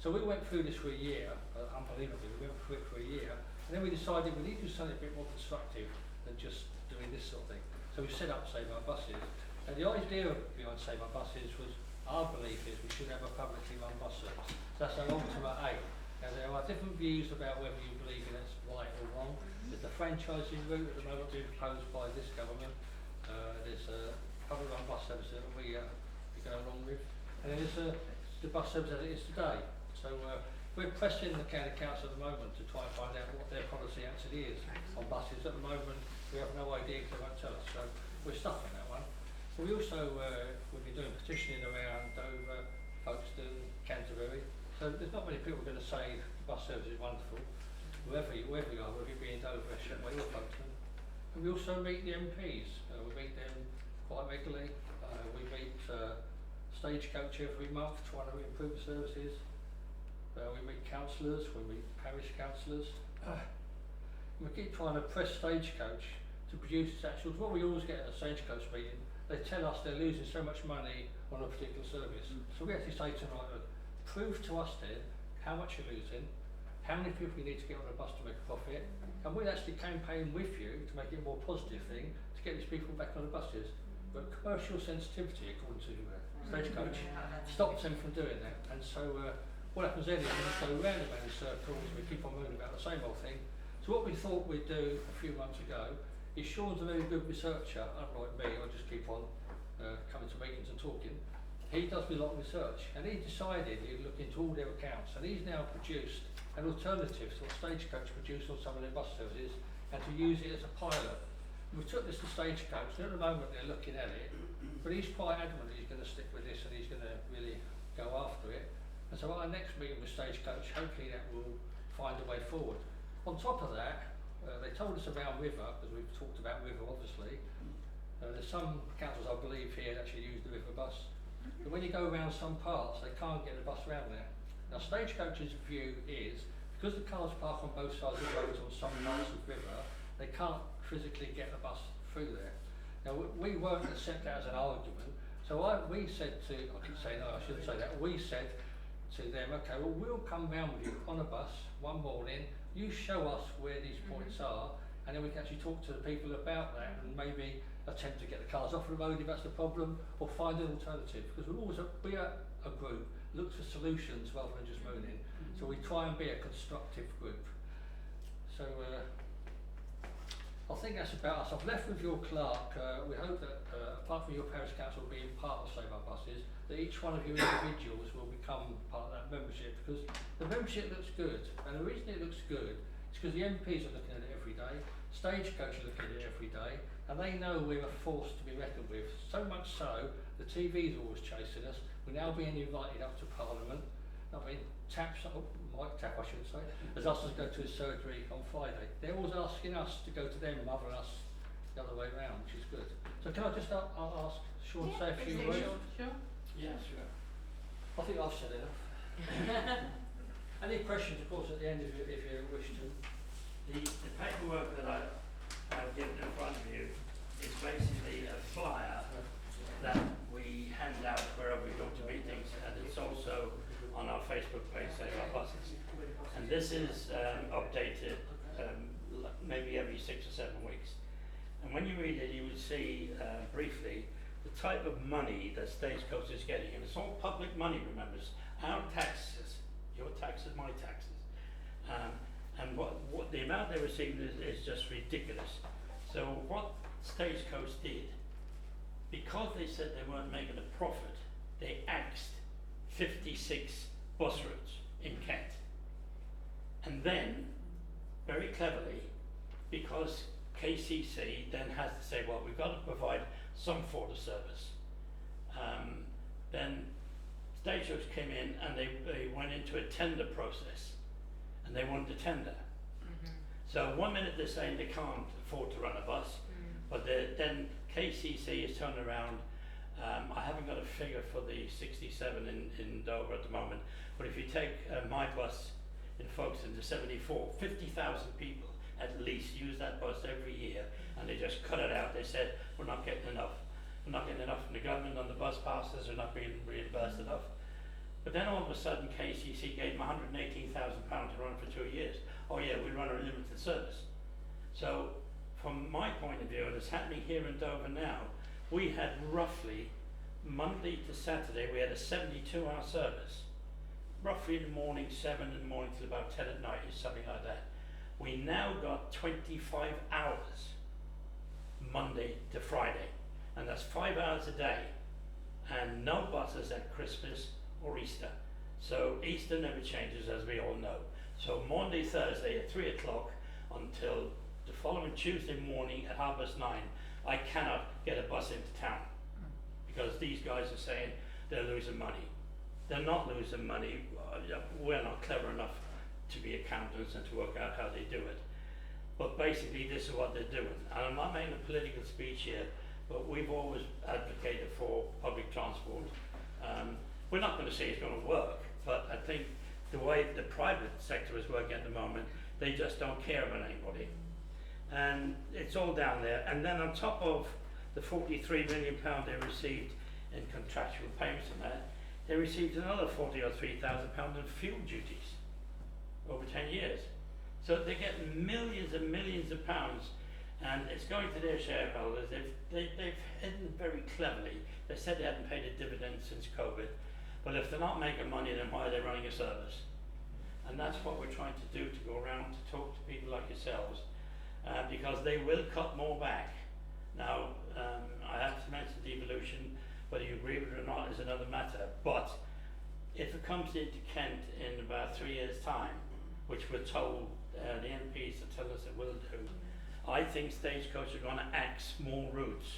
So we went through this for a year, unbelievably, we went through it for a year, and then we decided we need to do something a bit more constructive than just doing this sort of thing. So we set up Save Our Buses, and the idea behind Save Our Buses was, our belief is we should have a publicly run bus service. So that's our ultimate aim. Now there are different views about whether you believe in it's right or wrong. There's the franchising route at the moment being proposed by this government. There's a public run bus service that we go along with, and then there's the bus service as it is today. So we're pressing the county council at the moment to try and find out what their policy actually is on buses. At the moment, we have no idea because they won't tell us. So we're stuck on that one. But we also we've been doing petitioning around Dover, Folkestone, Canterbury. So there's not many people going to say the bus service is wonderful, wherever you are, whether you be in Dover, Shetway or Folkestone. And we also meet the MPs. We meet them quite regularly. We meet Stagecoach every month trying to improve the services. We meet councillors, we meet parish councillors. We keep trying to press Stagecoach to produce its actuals. What we always get at a Stagecoach meeting, they tell us they're losing so much money on a particular service. So we actually say to them, right, prove to us then how much you're losing, how many people you need to get on a bus to make a profit, and we'll actually campaign with you to make it a more positive thing to get these people back on the buses. But commercial sensitivity, according to Stagecoach, stops them from doing that. And so what happens then is we just go round and round in circles, we keep on moving about the same old thing. So what we thought we'd do a few months ago is, Sean's a very good researcher, unlike me, I just keep on coming to meetings and talking. He does a lot of research, and he decided he'd look into all their accounts, and he's now produced an alternative to what Stagecoach produced on some of their bus services, and to use it as a pilot. And we took this to Stagecoach, and at the moment they're looking at it, but he's quite adamant that he's going to stick with this and he's going to really go after it. And so at our next meeting with Stagecoach, hopefully that will find a way forward. On top of that, they told us about River, because we've talked about River obviously. There's some councils I believe here that actually use the River bus. But when you go around some parts, they can't get the bus around there. Now Stagecoach's view is, because the cars park on both sides of the road on some parts of River, they can't physically get the bus through there. Now we weren't accept that as an argument, so we said to, I keep saying no, I shouldn't say that, we said to them, okay, well we'll come round with you on a bus one morning, you show us where these points are, and then we can actually talk to the people about that and maybe attempt to get the cars off the road if that's the problem, or find an alternative, because we are a group, look for solutions rather than just moaning. So we try and be a constructive group. So I think that's about us. I've left with your clerk. We hope that apart from your parish council being part of Save Our Buses, that each one of you individuals will become part of that membership, because the membership looks good, and the reason it looks good is because the MPs are looking at it every day, Stagecoach are looking at it every day, and they know we're a force to be reckoned with. So much so, the TV's always chasing us. We're now being invited up to Parliament. I mean, Mike Tapp, I should say, has asked us to go to his surgery on Friday. They're always asking us to go to them rather than us the other way around, which is good. So can I just ask Sean to say a few words? Sure. Yeah, sure. I think I've said enough. Any questions, of course, at the end if you wish to. The paperwork that I've given in front of you is basically a flyer that we hand out wherever we go to meetings, and it's also on our Facebook page, Save Our Buses. And this is updated maybe every 6 or 7 weeks. And when you read it, you would see briefly the type of money that Stagecoach is getting. And it's all public money, remember, it's our taxes, your taxes, my taxes. And what the amount they received is just ridiculous. So what Stagecoach did, because they said they weren't making a profit, they axed 56 bus routes in Kent. And then, very cleverly, because KCC then has to say, well, we've got to provide some for the service. Then Stagecoach came in and they went into a tender process, and they won the tender. So 1 minute they're saying they can't afford to run a bus, but then KCC is turning around. I haven't got a figure for the 67 in Dover at the moment, but if you take my bus in Folkestone to 74, 50,000 people at least use that bus every year, and they just cut it out. They said, we're not getting enough. We're not getting enough from the government on the bus passes, we're not being reimbursed enough. But then all of a sudden KCC gave them £118,000 to run for 2 years. Oh yeah, we run a limited service. So from my point of view, and it's happening here in Dover now, we had roughly Monday to Saturday, we had a 72-hour service. Roughly in the morning, 7 in the morning till about 10 at night, something like that. We now got 25 hours, Monday to Friday, and that's 5 hours a day, and no buses at Christmas or Easter. So Easter never changes, as we all know. So Monday, Thursday at 3 o'clock until the following Tuesday morning at 9:30, I cannot get a bus into town because these guys are saying they're losing money. They're not losing money. We're not clever enough to be accountants and to work out how they do it. But basically this is what they're doing. And I'm not making a political speech here, but we've always advocated for public transport. We're not going to say it's going to work, but I think the way the private sector is working at the moment, they just don't care about anybody. And it's all down there. And then on top of the £43 million they received in contractual payments and that, they received another £43,000 in fuel duties over 10 years. So they're getting millions and millions of pounds, and it's going to their shareholders. They've hidden very cleverly. They said they hadn't paid a dividend since COVID, but if they're not making money, then why are they running a service? And that's what we're trying to do, to go around to talk to people like yourselves, because they will cut more back. Now, I have to mention devolution, whether you agree with it or not is another matter, but if it comes into Kent in about 3 years' time, which we're told the MPs are telling us it will do, I think Stagecoach are going to axe more routes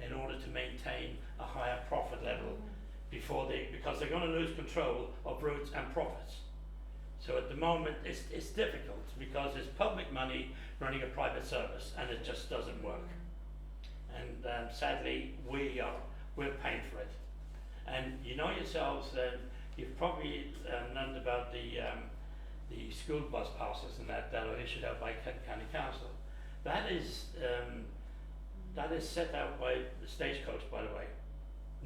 in order to maintain a higher profit level because they're going to lose control of routes and profits. So at the moment it's difficult because it's public money running a private service and it just doesn't work. And sadly we're paying for it. And you know yourselves that you've probably learned about the school bus passes and that are issued out by Kent County Council. That is set out by the Stagecoach, by the way,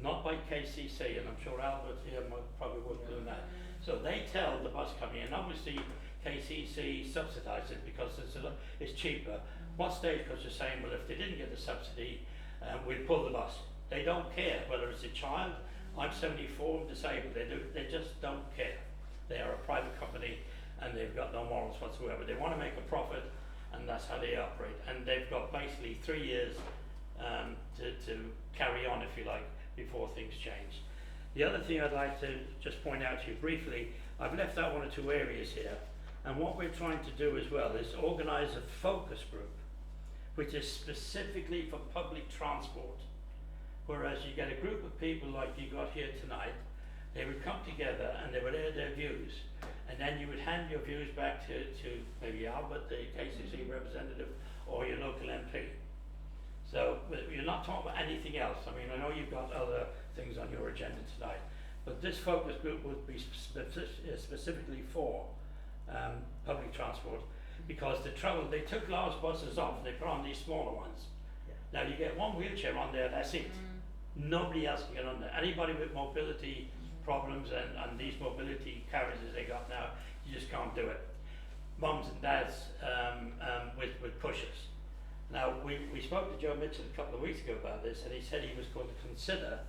not by KCC, and I'm sure Albert here might probably work doing that. So they tell the bus company, and obviously KCC subsidises it because it's cheaper. What Stagecoach is saying, well, if they didn't get the subsidy, we'd pull the bus. They don't care whether it's a child. I'm 74, I'm disabled. They just don't care. They are a private company and they've got no morals whatsoever. They want to make a profit, and that's how they operate. And they've got basically 3 years to carry on, if you like, before things change. The other thing I'd like to just point out to you briefly, I've left out 1 or 2 areas here, and what we're trying to do as well is organise a focus group which is specifically for public transport. Whereas you get a group of people like you got here tonight, they would come together and they would air their views, and then you would hand your views back to maybe Albert, the KCC representative, or your local MP. So you're not talking about anything else. I mean, I know you've got other things on your agenda tonight, but this focus group would be specifically for public transport, because they took large buses off, they put on these smaller ones. Yeah. Now you get 1 wheelchair on there, that's it. Nobody else can get on there. Anybody with mobility problems and these mobility carriages they got now, you just can't do it. Mums and dads with pushers. Now we spoke to Joe Mitchell a couple of weeks ago about this, and he said he was going to consider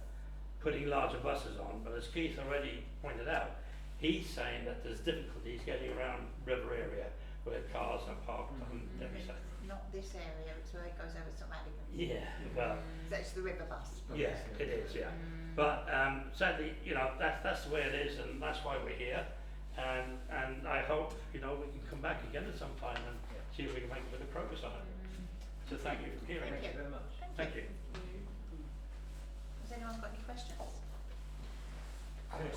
putting larger buses on, but as Keith already pointed out, he's saying that there's difficulties getting around river area where cars are parked on every side. Not this area, it's where it goes over to Madigan. Yeah, well. So it's the river bus. Yeah, it is, yeah. But sadly, you know, that's the way it is, and that's why we're here. And I hope, you know, we can come back again at some time and see if we can make a bit of progress on it. So thank you for hearing. Thank you very much. Thank you. Has anyone got any questions?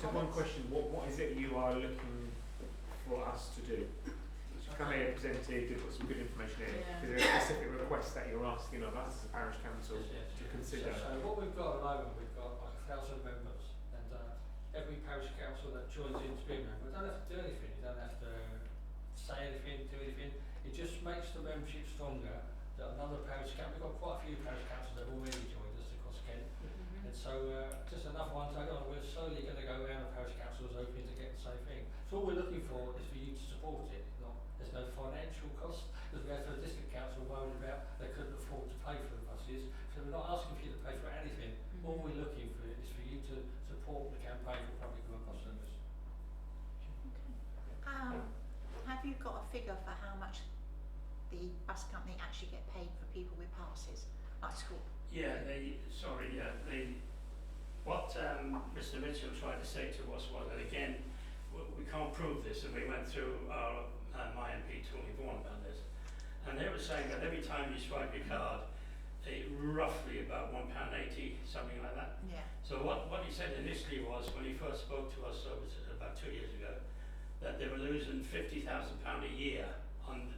So one question, what is it you are looking for us to do? Come here, presented, you've got some good information in it. Yeah. Is there a specific request that you're asking of us as a parish council to consider? So what we've got at the moment, we've got like 1,000 members, and every parish council that joins in to be a member, don't have to do anything, you don't have to say anything, do anything. It just makes the membership stronger. That another parish council, we've got quite a few parish councils that have already joined us across Kent, and so just another one to add on, we're slowly going to go around the parish councils hoping to get the same thing. So all we're looking for is for you to support it. There's no financial cost, because we had for the district council worried about they couldn't afford to pay for the buses. So we're not asking for you to pay for anything. All we're looking for is for you to support the campaign for public work bus service. Have you got a figure for how much the bus company actually get paid for people with passes, like school? Yeah, what Mr Mitchell tried to say to us was that again, we can't prove this, and we went through our my MP Tony Vaughan about this, and they were saying that every time you swipe your card, roughly about £1.80, something like that. Yeah. So what he said initially was, when he first spoke to us, so it was about 2 years ago, that they were losing £50,000 a year on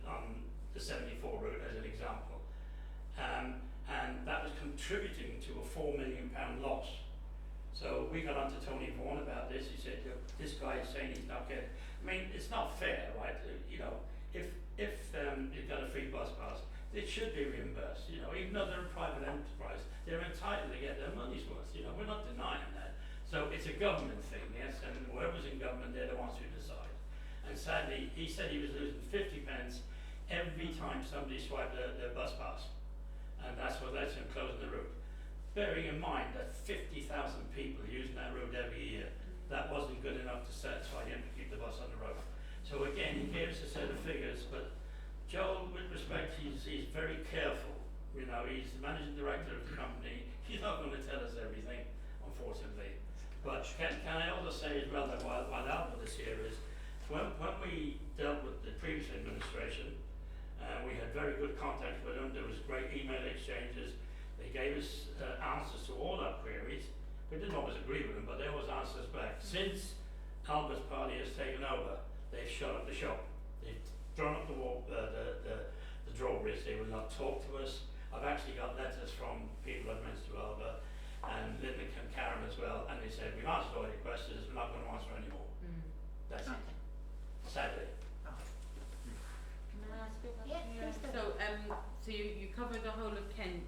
the 74 route, as an example. And that was contributing to a £4 million loss. So we got onto Tony Vaughan about this. He said, this guy is saying he's not getting, I mean, it's not fair, right? You know, if you've got a free bus pass, it should be reimbursed. You know, even though they're a private enterprise, they're entitled to get their money's worth. You know, we're not denying that. So it's a government thing, yes, and whoever's in government, they're the ones who decide. And sadly, he said he was losing 50 pence every time somebody swiped their bus pass. And that's what led to him closing the route. Bearing in mind that 50,000 people are using that road every year, that wasn't good enough to satisfy him to keep the bus on the road. So again, he gave us a set of figures, but Joel, with respect, he's very careful. You know, he's the managing director of the company. He's not going to tell us everything, unfortunately. But can I also say as well that while Albert is here is, when we dealt with the previous administration, we had very good contact with them. There was great email exchanges. They gave us answers to all our queries. We didn't always agree with them, but they always answered us back. Since Albert's party has taken over, they've shut up the shop. They've thrown up the wall, the drawbridge. They will not talk to us. I've actually got letters from people I've mentioned to Albert and Linda and Karen as well, and they said, we've answered all your questions, we're not going to answer any more. That's it. Sadly. Can I ask you a Yeah, question? please do. So you covered the whole of Kent,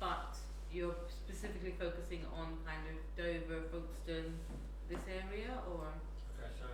but you're specifically focusing on kind of Dover, Folkestone, this area, or? Okay, so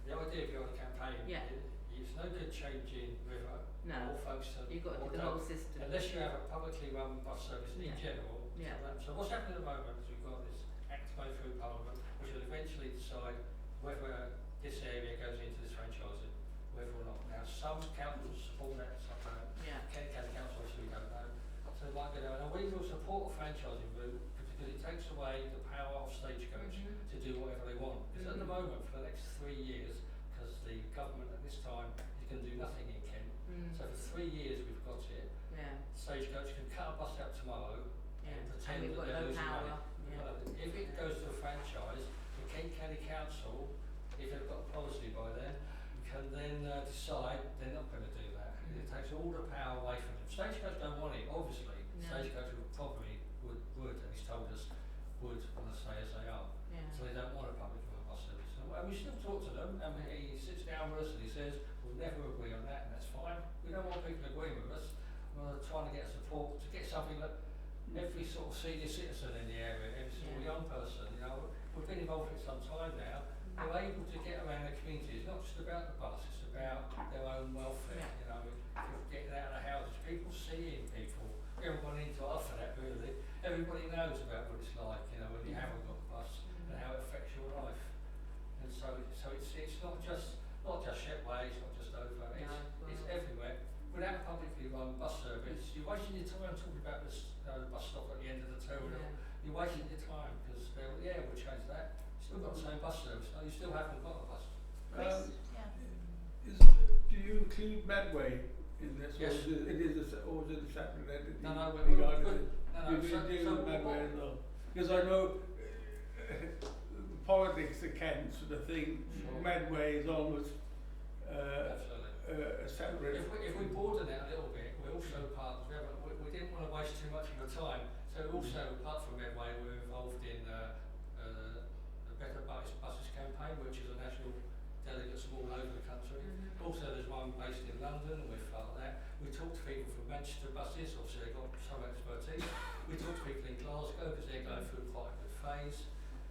the idea of your campaign, Yeah. it's no good changing River No. or Folkestone You've got to or do the whole Dover, system. unless you have a publicly run bus service in Yeah. general. Yeah. So what's happening at the moment is we've got this act going through Parliament, which will eventually decide whether this area goes into this franchising, whether or not. Now, some councils support that, some don't. Yeah. Kent County Council, obviously, we don't know. So it might go down. And we will support a franchising route because it takes away the power of Stagecoach to do whatever they want. Because at the moment, for the next 3 years, because the government at this time is going to do nothing in Kent, so for 3 years we've got it. Yeah. Stagecoach can cut a bus out tomorrow Yeah. and pretend we've that got they're no losing power. money. Yeah. But if it goes to a franchise, the Kent County Council, if they've got a policy by then, can then decide they're not going to do that. It takes all the power away from them. Stagecoach don't want it, obviously. No. Stagecoach would probably would, and he's told us, would want to stay as they are. Yeah. So they don't want a public bus service. And we still talk to them, and he sits down with us and he says, we'll never agree on that, and that's fine. We don't want people agreeing with us. We're trying to get support to get something that every sort of senior citizen in the area, every single young person, you know, we've been involved for some time now. They're able to get around the community. It's not just about the bus, it's about their own welfare, you know, getting out of the houses, people seeing people. We haven't gone into after that really. Everybody knows about what it's like, you know, when you haven't got the bus and how it affects your life. And so it's not just Shetway, it's not just over, it's everywhere. Without a publicly run bus service, you're wasting your time talking about this bus stop at the end of the terminal. You're wasting your time because we'll change that. Still got the same bus service. No, you still haven't got a bus. Chris? Yeah. Do you include Medway in this? Yes. Or is it a separate entity? No, regarding it? no, You so deal with Medway as well? Because I know the politics of Kent sort of thing, Sure. Medway is almost absolutely. a separate. If we broaden it a little bit, we're also part. We didn't want to waste too much of the time. So also, apart from Medway, we're involved in the Better Buses campaign, which is a national delegates from all over the country. Also, there's one based in London. We're part of that. We talk to people from Manchester buses, obviously they've got some expertise. We talk to people in Glasgow because they're going through quite a good phase.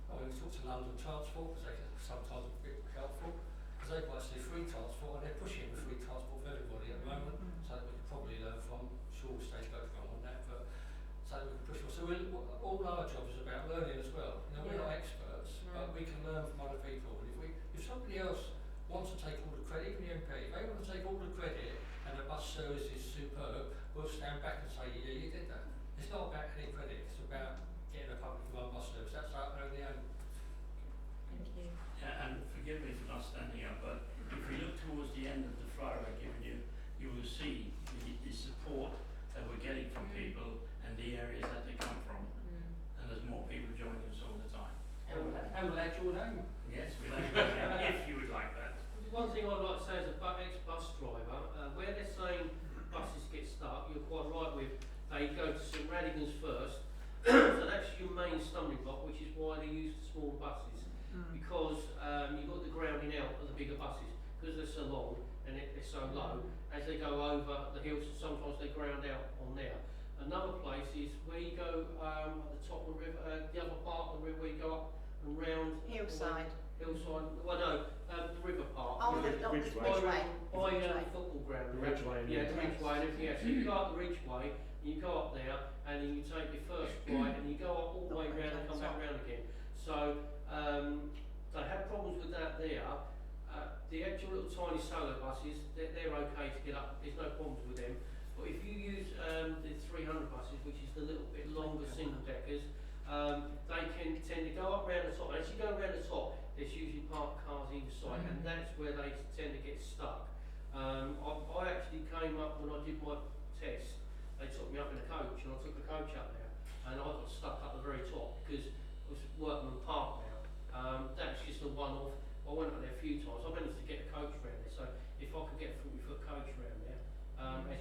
I mean, we talk to London Transport because they can sometimes be a bit helpful because they've got actually free transport and they're pushing for free transport for everybody at the moment, so that we could probably learn from. Sure, stage goes wrong on that, but so that we can push on. So all our jobs is about learning as well. You know, we're not experts, but we can learn from other people. And if somebody else wants to take all the credit, even the MP, if they want to take all the credit and the bus service is superb, we'll stand back and say, yeah, you did that. It's not about any credit, it's about getting a public run bus service. That's our only aim. Thank you. Yeah, and forgive me for not standing up, but if we look towards the end of the flyer I've given you, you will see the support that we're getting from people and the areas that they come from. And there's more people joining us all the time. And we'll add your name. Yes, we'd like that, if you would like that. One thing I'd like to say as a ex-bus driver, where they're saying buses get stuck, you're quite right with, they go to St Radigan's first, so that's your main stumbling block, which is why they use the small buses, because you've got the grounding out of the bigger buses, because they're so long and they're so low, as they go over the hills, sometimes they ground out on there. Another place is where you go at the top of the river, the other part of the river where you go up and round. Hillside. Well no, the river part. Oh, the Ridgeway. By the football ground. The Ridgeway. Yeah, the Ridgeway and everything else. So you go up the Ridgeway, and you go up there, and then you take your first right, and you go up all the way round and come back round again. So they have problems with that there. The actual little tiny solo buses, they're okay to get up. There's no problems with them. But if you use the 300 buses, which is the little bit longer single deckers, they can tend to go up round the top. And as you go round the top, there's usually parked cars either side, and that's where they tend to get stuck. I actually came up when I did my test. They took me up in a coach, and I took the coach up there, and I got stuck up the very top because it was Workman Park now. That's just a one-off. I went up there a few times. I managed to get a coach round there, so if I could get a 40-foot coach round there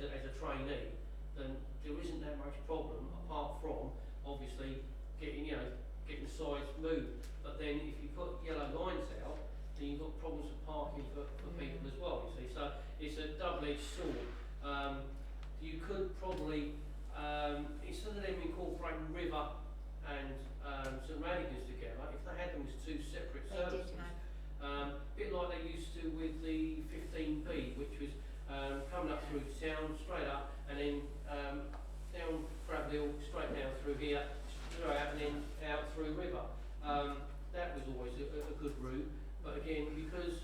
as a trainee, then there isn't that much problem apart from obviously getting the sides moved. But then if you put yellow lines out, then you've got problems with parking for people as well. You see, so it's a double-edged sword. You could probably instead of them incorporating River and St Radigan's together, if they had them as two separate services. A bit like they used to with the 15B, which was coming up through town, straight up, and then down Bradley, straight down through here, straight out, and then out through River. That was always a good route, but again, because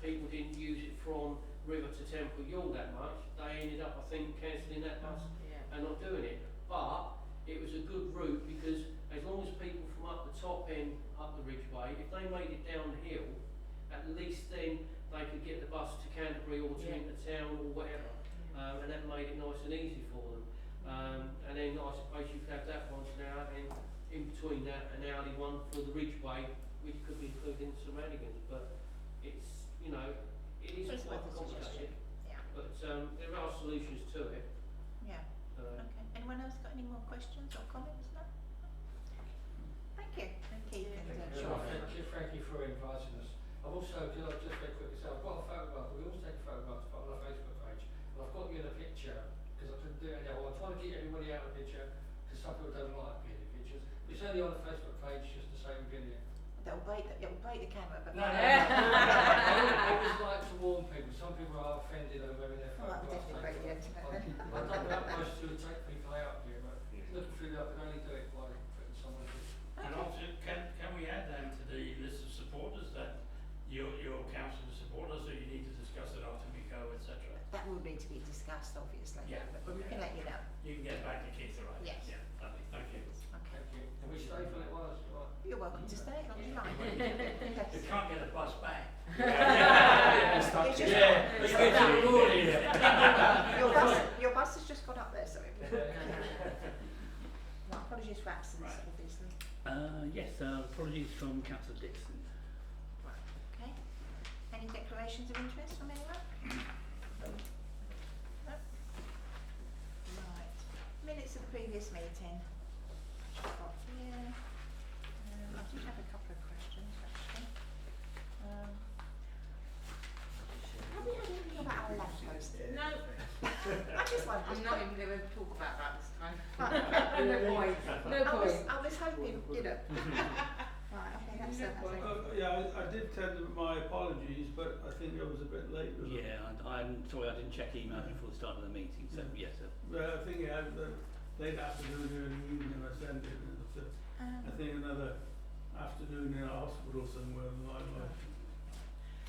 people didn't use it from River to Temple Ewell that much, they ended up, I think, cancelling that bus and not doing it. But it was a good route because as long as people from up the top end, up the Ridgeway, if they made it down the hill, at least then they could get the bus to Canterbury or to into town or whatever, and that made it nice and easy for them. And then I suppose you could have that once an hour, and in between that an hourly one for the Ridgeway, which could be included in St Radigan's. But it's it is It's quite worth a complicated. suggestion. Yeah. But there are solutions to it. Yeah. Okay. Anyone else got any more questions or comments? No? Thank you. Thank you. Thank you for inviting us. I've also, just very quickly say, I've got a photograph, we always take photographs to put on our Facebook page, and I've got you in a picture, because I couldn't do it anyhow. I'm trying to get everybody out of the picture, because some people don't like being in pictures. But it's only on the Facebook page, just the same video. It'll break the camera, but No, I always like to warn people. Some people are offended over having their Oh, that would photographs definitely break taken. the internet. I've done my utmost to take people out here, but looking through that, I can only do it by putting someone in. And also, can we add them to the list of supporters that your council supporters, or you need to discuss it after we go, etc.? that will need to be discussed, obviously. Yeah. But we can let you know. You can get back to Keith, right? Yes. Yeah, lovely, thank you. Okay. Thank you. Can we stay for a little while? Is it all right? You're welcome to stay as long as you like. You can't get a bus back. It's just Let's get to the morning. your bus has just got up there, so well, apologies for absence, Right. obviously. Yes, apologies from Councillor Dixon. Right. Okay. Any declarations of interest from anyone? No. Right. Minutes of the previous meeting. Which I've got here. I did have a couple of questions actually. Have we had anything about our lampposts? No. I I'm not even going to talk about that this time. Right, No point. No point. I was hoping, you know. Right, okay, that's it. Yeah, I did tender my apologies, but I think I was a bit late with it. Yeah, I'm sorry, I didn't check email before the start of the meeting, so yes, sir. Well, I think it had the late afternoon, early evening I sent it, and it was, I think another afternoon in a hospital somewhere in my life.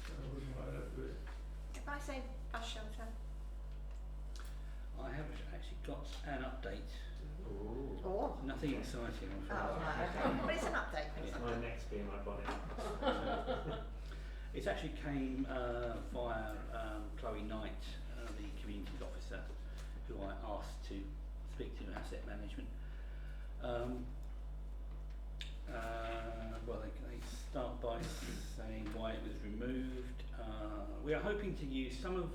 So I wasn't right up to it. If I say bus shelter, I have actually got an update. or? Nothing exciting, I'm Oh, afraid. right, okay. But it's an update. It's My next being my bonnet. It's actually came via Chloe Knight, the communities officer, who I asked to speak to asset management. Well, they start by saying why it was removed. We are hoping to use some of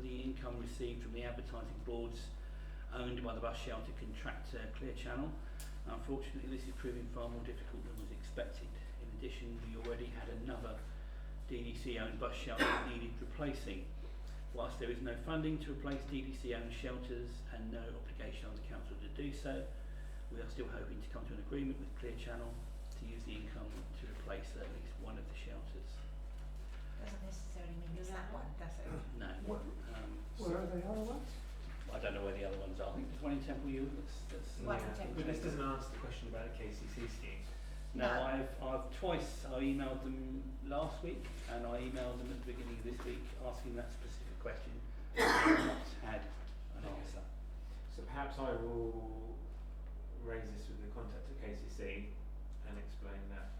the income received from the advertising boards owned by the bus shelter contractor Clear Channel. Unfortunately, this is proving far more difficult than was expected. In addition, we already had another DDC-owned bus shelter that needed replacing. Whilst there is no funding to replace DDC-owned shelters and no obligation on the council to do so, we are still hoping to come to an agreement with Clear Channel to use the income to replace at least one of the shelters. Doesn't necessarily mean it's that one, does it? No. Where are the other ones? I don't know where the other ones are. I think there's one in Temple Ewell that's One in Temple But this doesn't answer the question about the KCC scheme. No, No. I've twice I emailed them last week and I emailed them at the beginning of this week asking that specific question. I've not had an answer. So perhaps I will raise this with the contact at KCC and explain that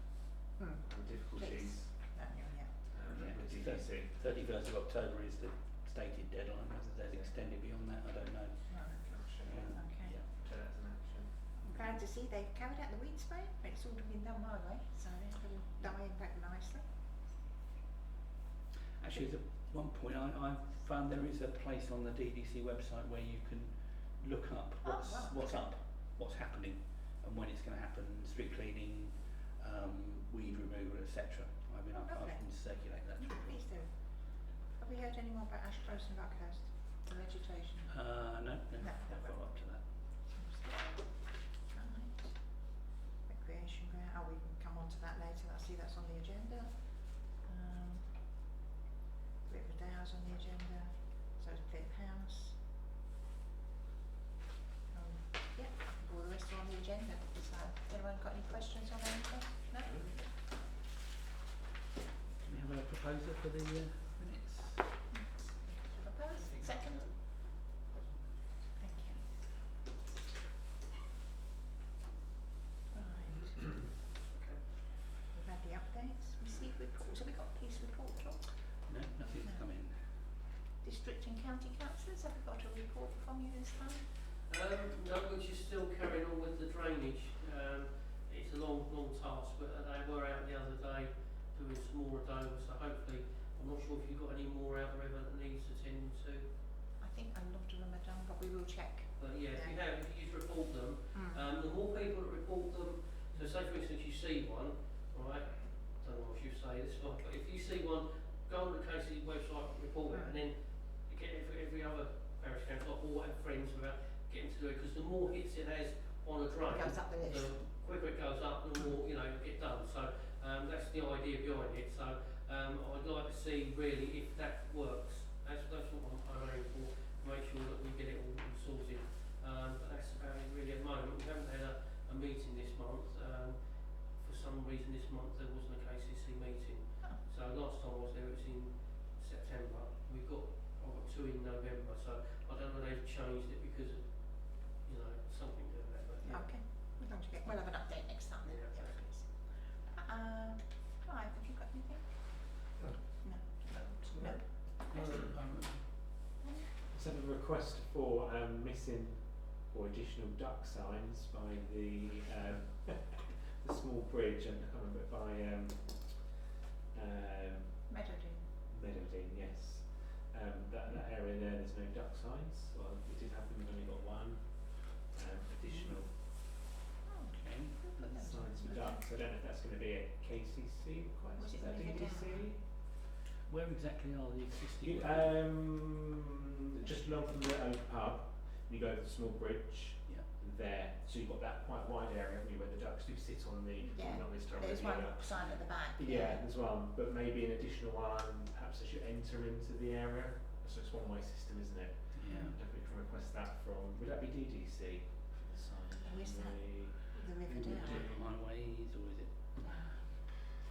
Hmm. the difficulties No, yeah. Yeah, with it's DDC. 31st of October is the stated deadline. Whether they'll extend it beyond that, I don't know. Right. Okay. Yeah. So that's an action. I'm glad to see they've carried out the weed spray. It's all been done my way, so they're going to die back nicely. Actually, at one point I found there is a place on the DDC website where you can look up Oh, wow, what's okay. up, what's happening, and when it's going to happen. Street cleaning, weed removal, etc. I mean, I Lovely. can circulate that through. Please do. Have we heard any more about Ash Close and Buckhurst? The vegetation? No, No. follow up to that. Right. Recreation ground, oh, we can come on to that later, I see that's on the agenda. Riverdale's on the agenda, so is Cliff House. Yeah, all the rest are on the agenda, so, anyone got any questions on anything? No? Can we have a proposer for the minutes? Propose, second? Thank you. Right. We've had the updates, received reports, have we got police report, John? No, nothing's No. come in. District and county councillors, have we got a report from you this time? No, which is still carrying on with the drainage. It's a long task, but they were out the other day doing some more over, so hopefully, I'm not sure if you've got any more out the river that needs attending to. I think a lot of them are done, but we will check. But yeah, if you Yeah. have, if you just report them, the more people that report them, so say for instance you see one, right, don't know what you say this one, but if you see one, go on the KC website, report it, and then you get every other parish council or have friends about getting to do it, because the more hits it has on a drain, Goes up the list. the quicker it goes up, the more, you get done. So that's the idea behind it. So I'd like to see really if that works. That's what I'm aiming for, to make sure that we get it all sorted. But that's about it really at the moment. We haven't had a meeting this month. For some reason this month there wasn't a KCC meeting. Oh. So last time I was there it was in September. I've got two in November. So I don't know if they've changed it because of, something to that. But yeah. Okay, we'll have an update next time then. Yeah, Yeah, please. Clive, have you got anything? No. No. Let's have a request for missing or additional duck signs by the the small bridge, and I can't remember, by Meadowdean. Meadowdean, yes. That area there, there's no duck signs. Well, we did have them, we've only got one. Additional Okay. signs for ducks. I don't know if that's going to be a KCC request. Was it Is that really DDC? Where exactly are the existing? Just along from the old pub, You go to the small bridge Yeah. there, so you've got that quite wide area, haven't you, where the ducks do sit on the, Yeah, not this time of there's year. one sign at the back. Yeah, there's one, but maybe an additional one, perhaps as you enter into the area. So it's one-way system, isn't it? Yeah. Definitely can request that from, would that be DDC for the sign? Where's that? The river Who would down. do- Highways, or is it?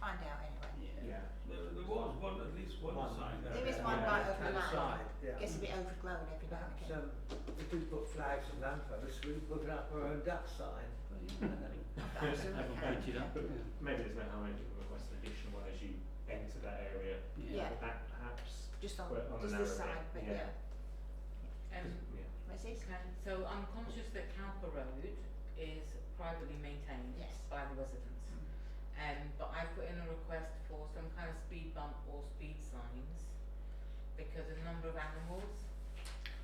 Find out anyway. Yeah. There was one, at least one sign there. There is one right over the back. Outside, yeah. Gets a bit overgrown every now and Perhaps, again. if we put flags and lampposts, we put up our own duck sign. Absolutely. Haven't can, printed up. But maybe there's no harm in request an additional one as you enter that area. Yeah. But that perhaps, Just on, Well, on just a this narrow side, but bit, yeah. yeah. Yeah. Where's this? Okay, so I'm conscious that Cowper Road is privately maintained Yes. by the residents. But I put in a request for some kind of speed bump or speed signs because a number of animals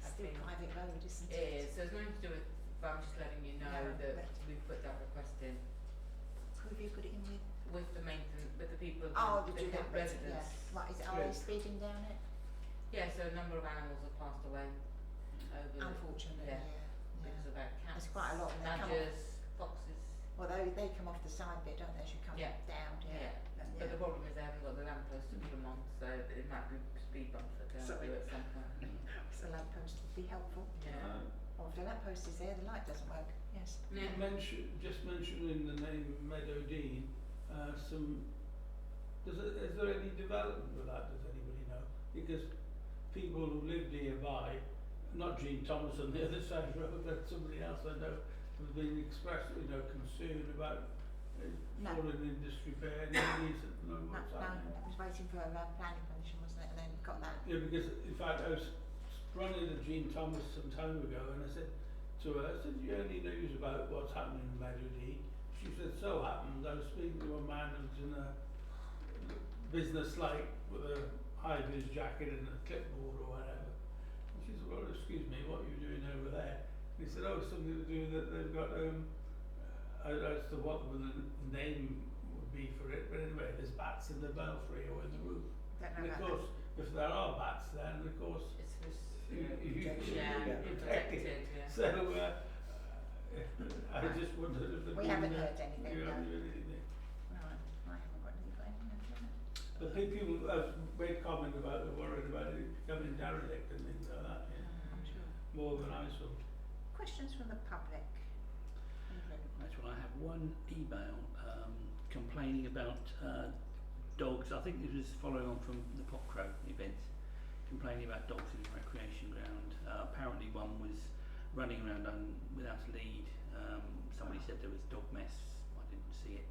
have Still been. private road, isn't It it? is, so it's nothing to do with, but I'm just letting you know No, that but- we put that request in Who have you put it in with? with the maintenance, with the people, Oh, the do that bit, yeah. residents. Right, is it, are they speeding down it? Yeah, so a number of animals have passed away over Unfortunately, yeah, yeah. because of that cats, There's quite a lot, and they come off- badgers, foxes. Well, they come off the side bit, don't they, as you come Yeah. down, yeah. But the problem is they haven't got the lamppost to put them on, so it might be speed bumps that they'll Sorry. do at some point. So the lamppost would be helpful. Yeah. Or if the lamppost is there, the light doesn't work, yes. Yeah. Just mentioning the name Meadow Dean, is there any development with that, does anybody know? Because people who lived nearby, not Jean Thomas on the other side of the road, but somebody else I know, have been expressed, concern about No. falling in disrepair, nobody doesn't know No, what's no, happening. I was waiting for a planning permission, wasn't it, and then got that. Yeah, because in fact I was running to Jean Thomas some time ago and I said to her, I said, do you have any news about what's happening in Meadow Dean? She said, so happened, I was speaking to a man who's in a business like with a high-vis jacket and a clipboard or whatever. And she said, well, excuse me, what are you doing over there? And he said, oh, it's something to do that they've got, as to what the name would be for it, but anyway, there's bats in the belfry or in the roof. Don't know And of about course, if there are bats then, of course, It's you protected, yeah. so, I just wondered if We haven't heard anything, you no. haven't heard anything. Right, I haven't got anything. But people have made comment about the worried about it becoming derelict and things like that, yeah. I'm sure. More than I saw. Questions from the public? That's right, I have one email complaining about dogs. I think this was following on from the Popcrow event, complaining about dogs in the recreation ground. Apparently one was running around without a lead. Somebody said there was dog mess. I didn't see it.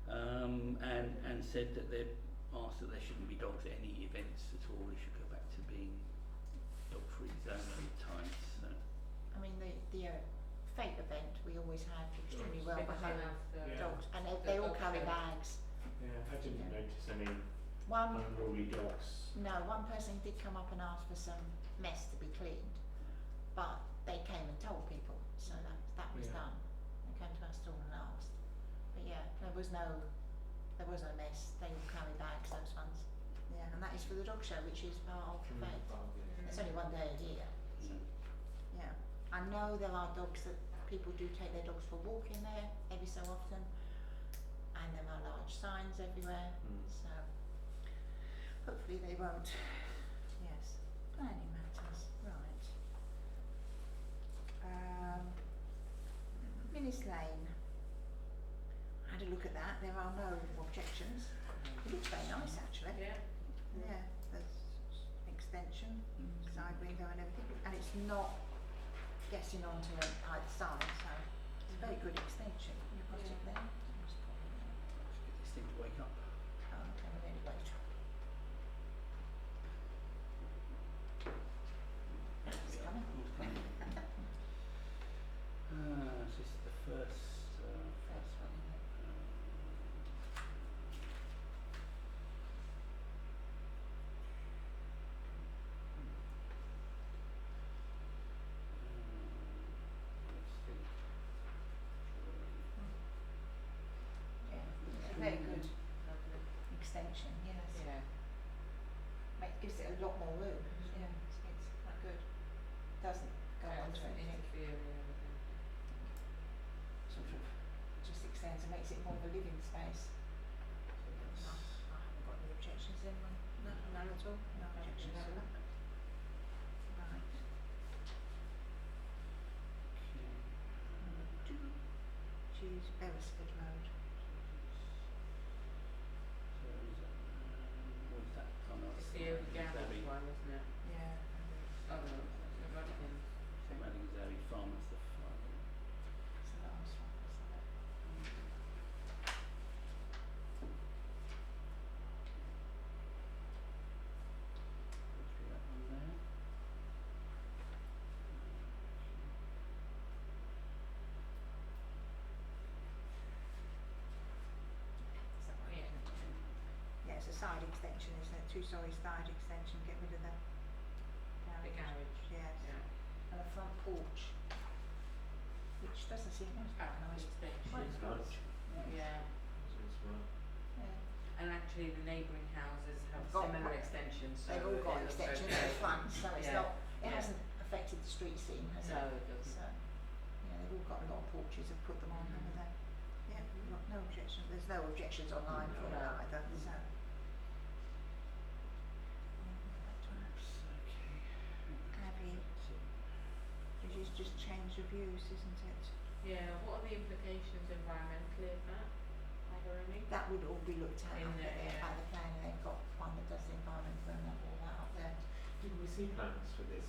And said that they asked that there shouldn't be dogs at any events at all. They should go back to being dog-free zone at times. So. I mean, the fate event, we always had extremely well Because they behaved have the Yeah. dogs, and the they all dog carry show. bags. Yeah, I didn't Yeah. notice any One, unruly dogs. no, one person did come up and ask for some mess to be cleaned, but they came and told people, so that was Yeah. done. They came to our store and asked. But yeah, there was no mess. They all carry bags, those ones. Yeah, and that is for the dog show, which is part of the fete. It's only one day a year. Mm. Yeah, I know there are dogs that people do take their dogs for a walk in there every so often, and there are large signs everywhere, so hopefully they won't. Yes, planning matters, right. Minnis Lane. I had a look at that, there are no objections. It looks very nice actually. Yeah. Yeah, there's extension, side window and everything, and it's not getting onto either side, so it's a very good extension. You put it there. Just put it there. Get this thing to wake up. Oh, okay, well, anyway. It's coming. It's coming. So this is the first one. Yeah, it's a very good extension, yes. Yeah. Gives it a lot more room. Yeah, it's quite good. Doesn't go extends and makes it more of a living space. I haven't got any objections, anyone? No, none at all? No objections to that? Right. Choose Beresford Road. So is that, what's that? Oh, no, It's that's the old garage Zabi. one, isn't it? Yeah. Oh no, it's not in. St Madeleine Zabi Farm, that's the farm. It's the last one, isn't it? Go through that one there. Is that right? Yeah. Yeah, it's a side extension, isn't it? Two-storey side extension, get rid of the The garage. Yes. Yeah. And a front porch, which doesn't seem nice. Nice extension. Quite It's nice. nice. Yeah. It's smart. Yeah. And actually the neighbouring houses have Got similar one. extensions, so They've all got it looks extensions okay. at the front, so it's Yeah. not, it Yeah. hasn't affected the street scene, has No, it? it doesn't. So, yeah, they've all got a lot of porches, have put them on, haven't they? Yeah, we've got no objection, there's no objections online for No. that either, so. Oops, okay. Abby, this is just change of use, isn't it? Yeah, what are the implications environmentally of that? Are there any? That would all be looked at In under there, there yeah. by the plan, and they've got one that does the environmental and all that up there. Didn't we see plans for this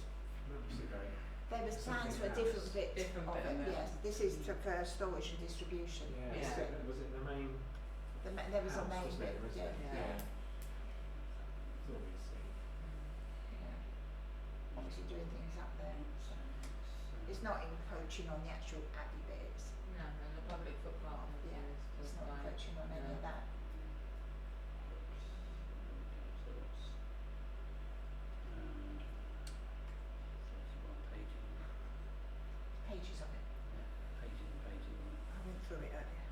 months ago? There was plans for a Something different else. bit Different of bit it, of it. yes, this is to, for storage and distribution. Yeah. Yeah. Was it the main There was a house, main wasn't bit, it? Was yeah, it? yeah, Thought we'd seen. yeah. Obviously doing things up there, so. It's not encroaching on the actual Abbey bits. No, and the public footpath and Yeah, things, it's not like, encroaching on any of that. Pages of it. I went through it earlier.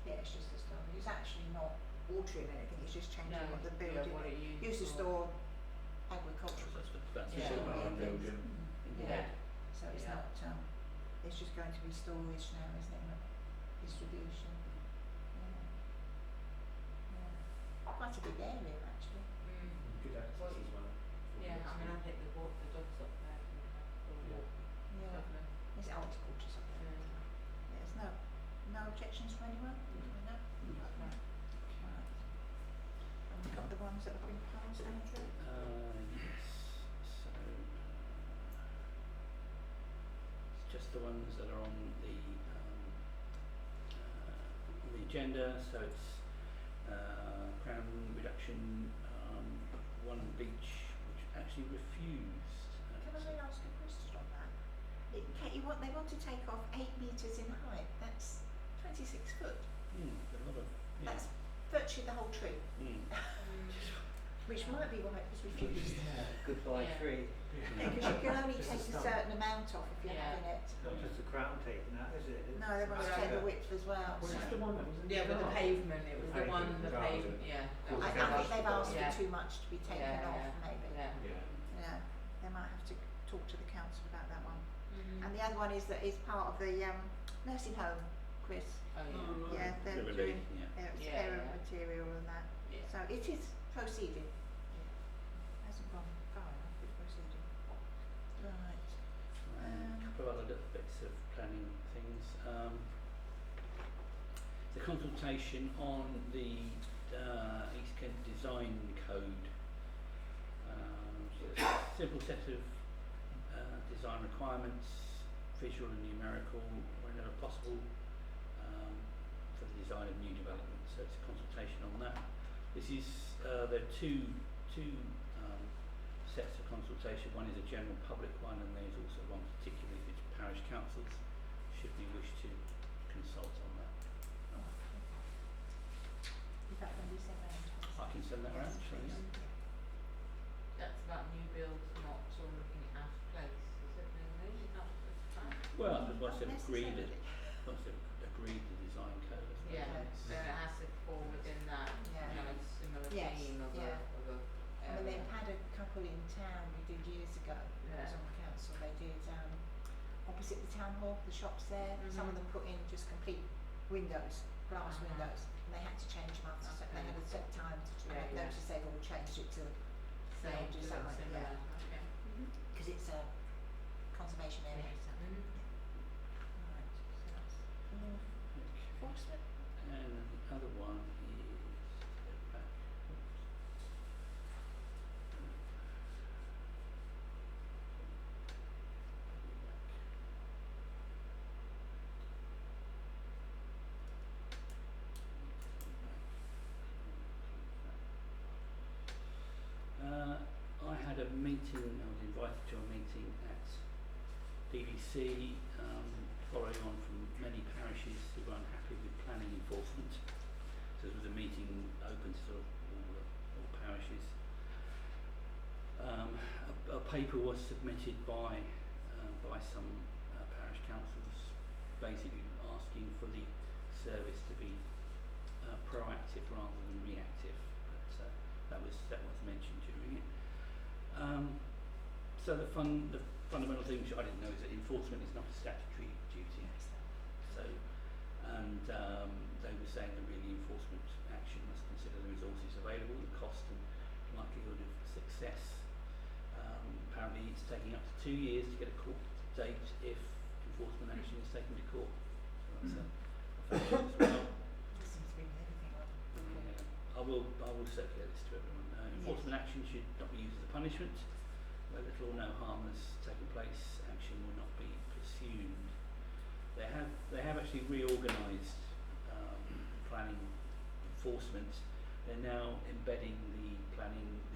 Yeah, it's just a story. It's actually not altering anything, it's just changing no, what the yeah, building what it used to store agricultural. That's Yeah. the machinery and things. Building. Yeah. So it's Yeah. not, it's just going to be storage now, isn't it, not distribution. Yeah. Yeah. Quite a big area actually. Mm. Good access as well. Yeah, I mean, I think the walk, the dogs up there can have a Yeah. walk. Yeah. Lovely. It's horticulture something. Yeah. There's no objections from anyone? No? Right. Right. And we've got the ones that have been passed, Andrew? Yes, so, it's just the ones that are on the agenda, so it's, crown reduction, one beach, which actually refused. Can I ask a question on that? They want to take off 8 metres in height, that's 26 foot. A lot of, yeah. That's virtually the whole tree, which might be why it was refused. Goodbye Yeah. tree. Yeah, because you can only Just a take a stump. certain amount off if you're Yeah. having it. Not just the crown taking that, is it? No, they want to take the width as well. Was so. this the one that was in Yeah, the with the garden? pavement, it was the one, the garden. pavement, yeah. Cool. I think they've asked Yeah. for too much to be taken Yeah, off, yeah. maybe. Yeah. Yeah. Yeah, they might have to talk to the council about that one. Mm. And the other one is that is part of the nursing home, Chris. Oh, yeah. Yeah, they're The doing relief, yeah. Yeah, error yeah. material and that. Yeah. So it is proceeding. Hasn't gone far enough, it's proceeding. Right. A couple of other little bits of planning things. The consultation on the East Kent Design Code. So it's a simple set of design requirements, visual and numerical, whenever possible, for the design of new development. So it's a consultation on that. This is there are two sets of consultation. One is a general public one, and there's also one particularly for parish councils, should we wish to consult on that. Is that going to be sent round to us? I can send that around, shall I? Yes, That's about new builds, not sort of looking at out of place, is it really? Is that what it's about? Well, once they've Not agreed it, necessarily. once they've agreed the design code, I suppose. Yeah, it's- then it has to fall within that, Yeah. you know, similar Yes, theme of yeah. a I mean, they've had a couple in town we did years ago, I was Yeah. on council, they did Hall, the shops there, some of them put in just complete windows, glass windows, and they had to change them after, they had a set time to do it. Yeah, yeah. Notice they've all changed it to Same, do to something, similar, yeah. okay. Because it's a conservation area. Mhm. Right, so that's enforcement. And the other one is back. I had a meeting, I was invited to a meeting at DVC, following on from many parishes who were unhappy with planning enforcement. So there was a meeting open to sort of all parishes. A paper was submitted by some parish councils, basically asking for the service to be proactive rather than reactive. But that was mentioned during it. So the fundamental thing which I didn't know is that enforcement is not a statutory duty. So, and they were saying that really enforcement action must consider the resources available, the cost and likelihood of success. Apparently it's taking up to 2 years to get a court date if enforcement action is taken to court. So that's a factor as well. This seems to be with everything on. Yeah. I will circulate this to everyone. Enforcement action should not be used as a punishment. Where little or no harm has taken place, action will not be pursued. They have actually reorganised planning enforcement. They're now embedding the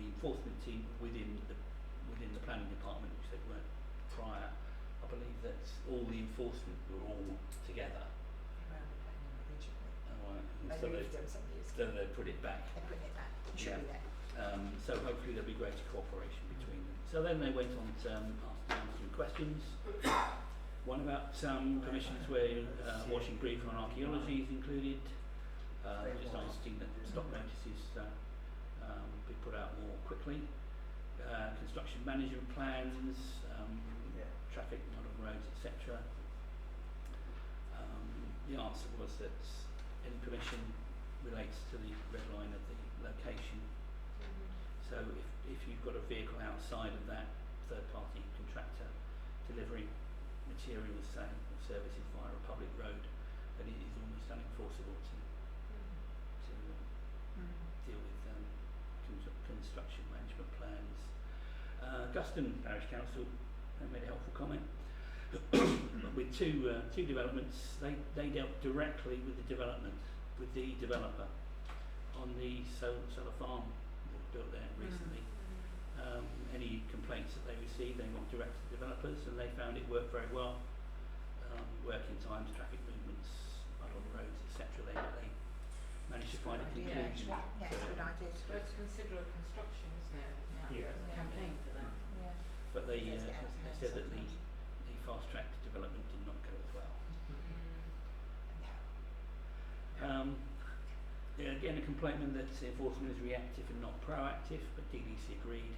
enforcement team within the planning department, which they weren't prior. I believe that all the enforcement were all together. Around the planning originally. Right. And They so moved them some years so ago. they put it back. They're putting it back. It should be there. So hopefully there'll be greater cooperation between them. So then they went on to ask some questions. One about permissions where washing brief on archaeology is included. Just asking that stop notices be put out more quickly. Construction management plans, traffic model roads, etc. The answer was that any permission relates to the red line of the location. So if you've got a vehicle outside of that third-party contractor delivering materials, say, or services via a public road, then it is almost unenforceable to deal with construction management plans. Guston Parish Council made a helpful comment. With two developments, they dealt directly with the developer on the solar farm that was built there recently. Any complaints that they received, they went direct to the developers, and they found it worked very well. Working times, traffic movements, mud on the roads, etc. They managed to find a conclusion. Yeah, it's a good idea. But it's considered a construction, isn't it? Yeah. Campaign for that. Yeah. But they Let's get out they there said that the sometimes. fast-tracked development did not go as well. No. Yeah, again, a complaint that enforcement is reactive and not proactive, but DDC agreed.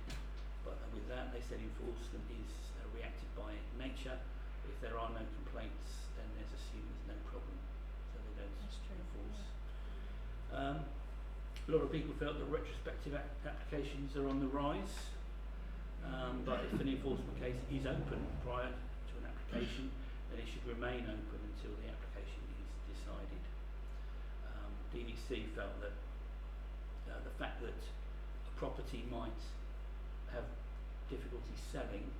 But with that, they said enforcement is reactive by nature. If there are no complaints, then there's assumed there's no problem, so they don't That's true, enforce. A lot of people felt that retrospective applications are on the rise, but if an enforcement case is open prior to an application, then it should remain open until the application is decided. DDC felt that the fact that a property might have difficulty selling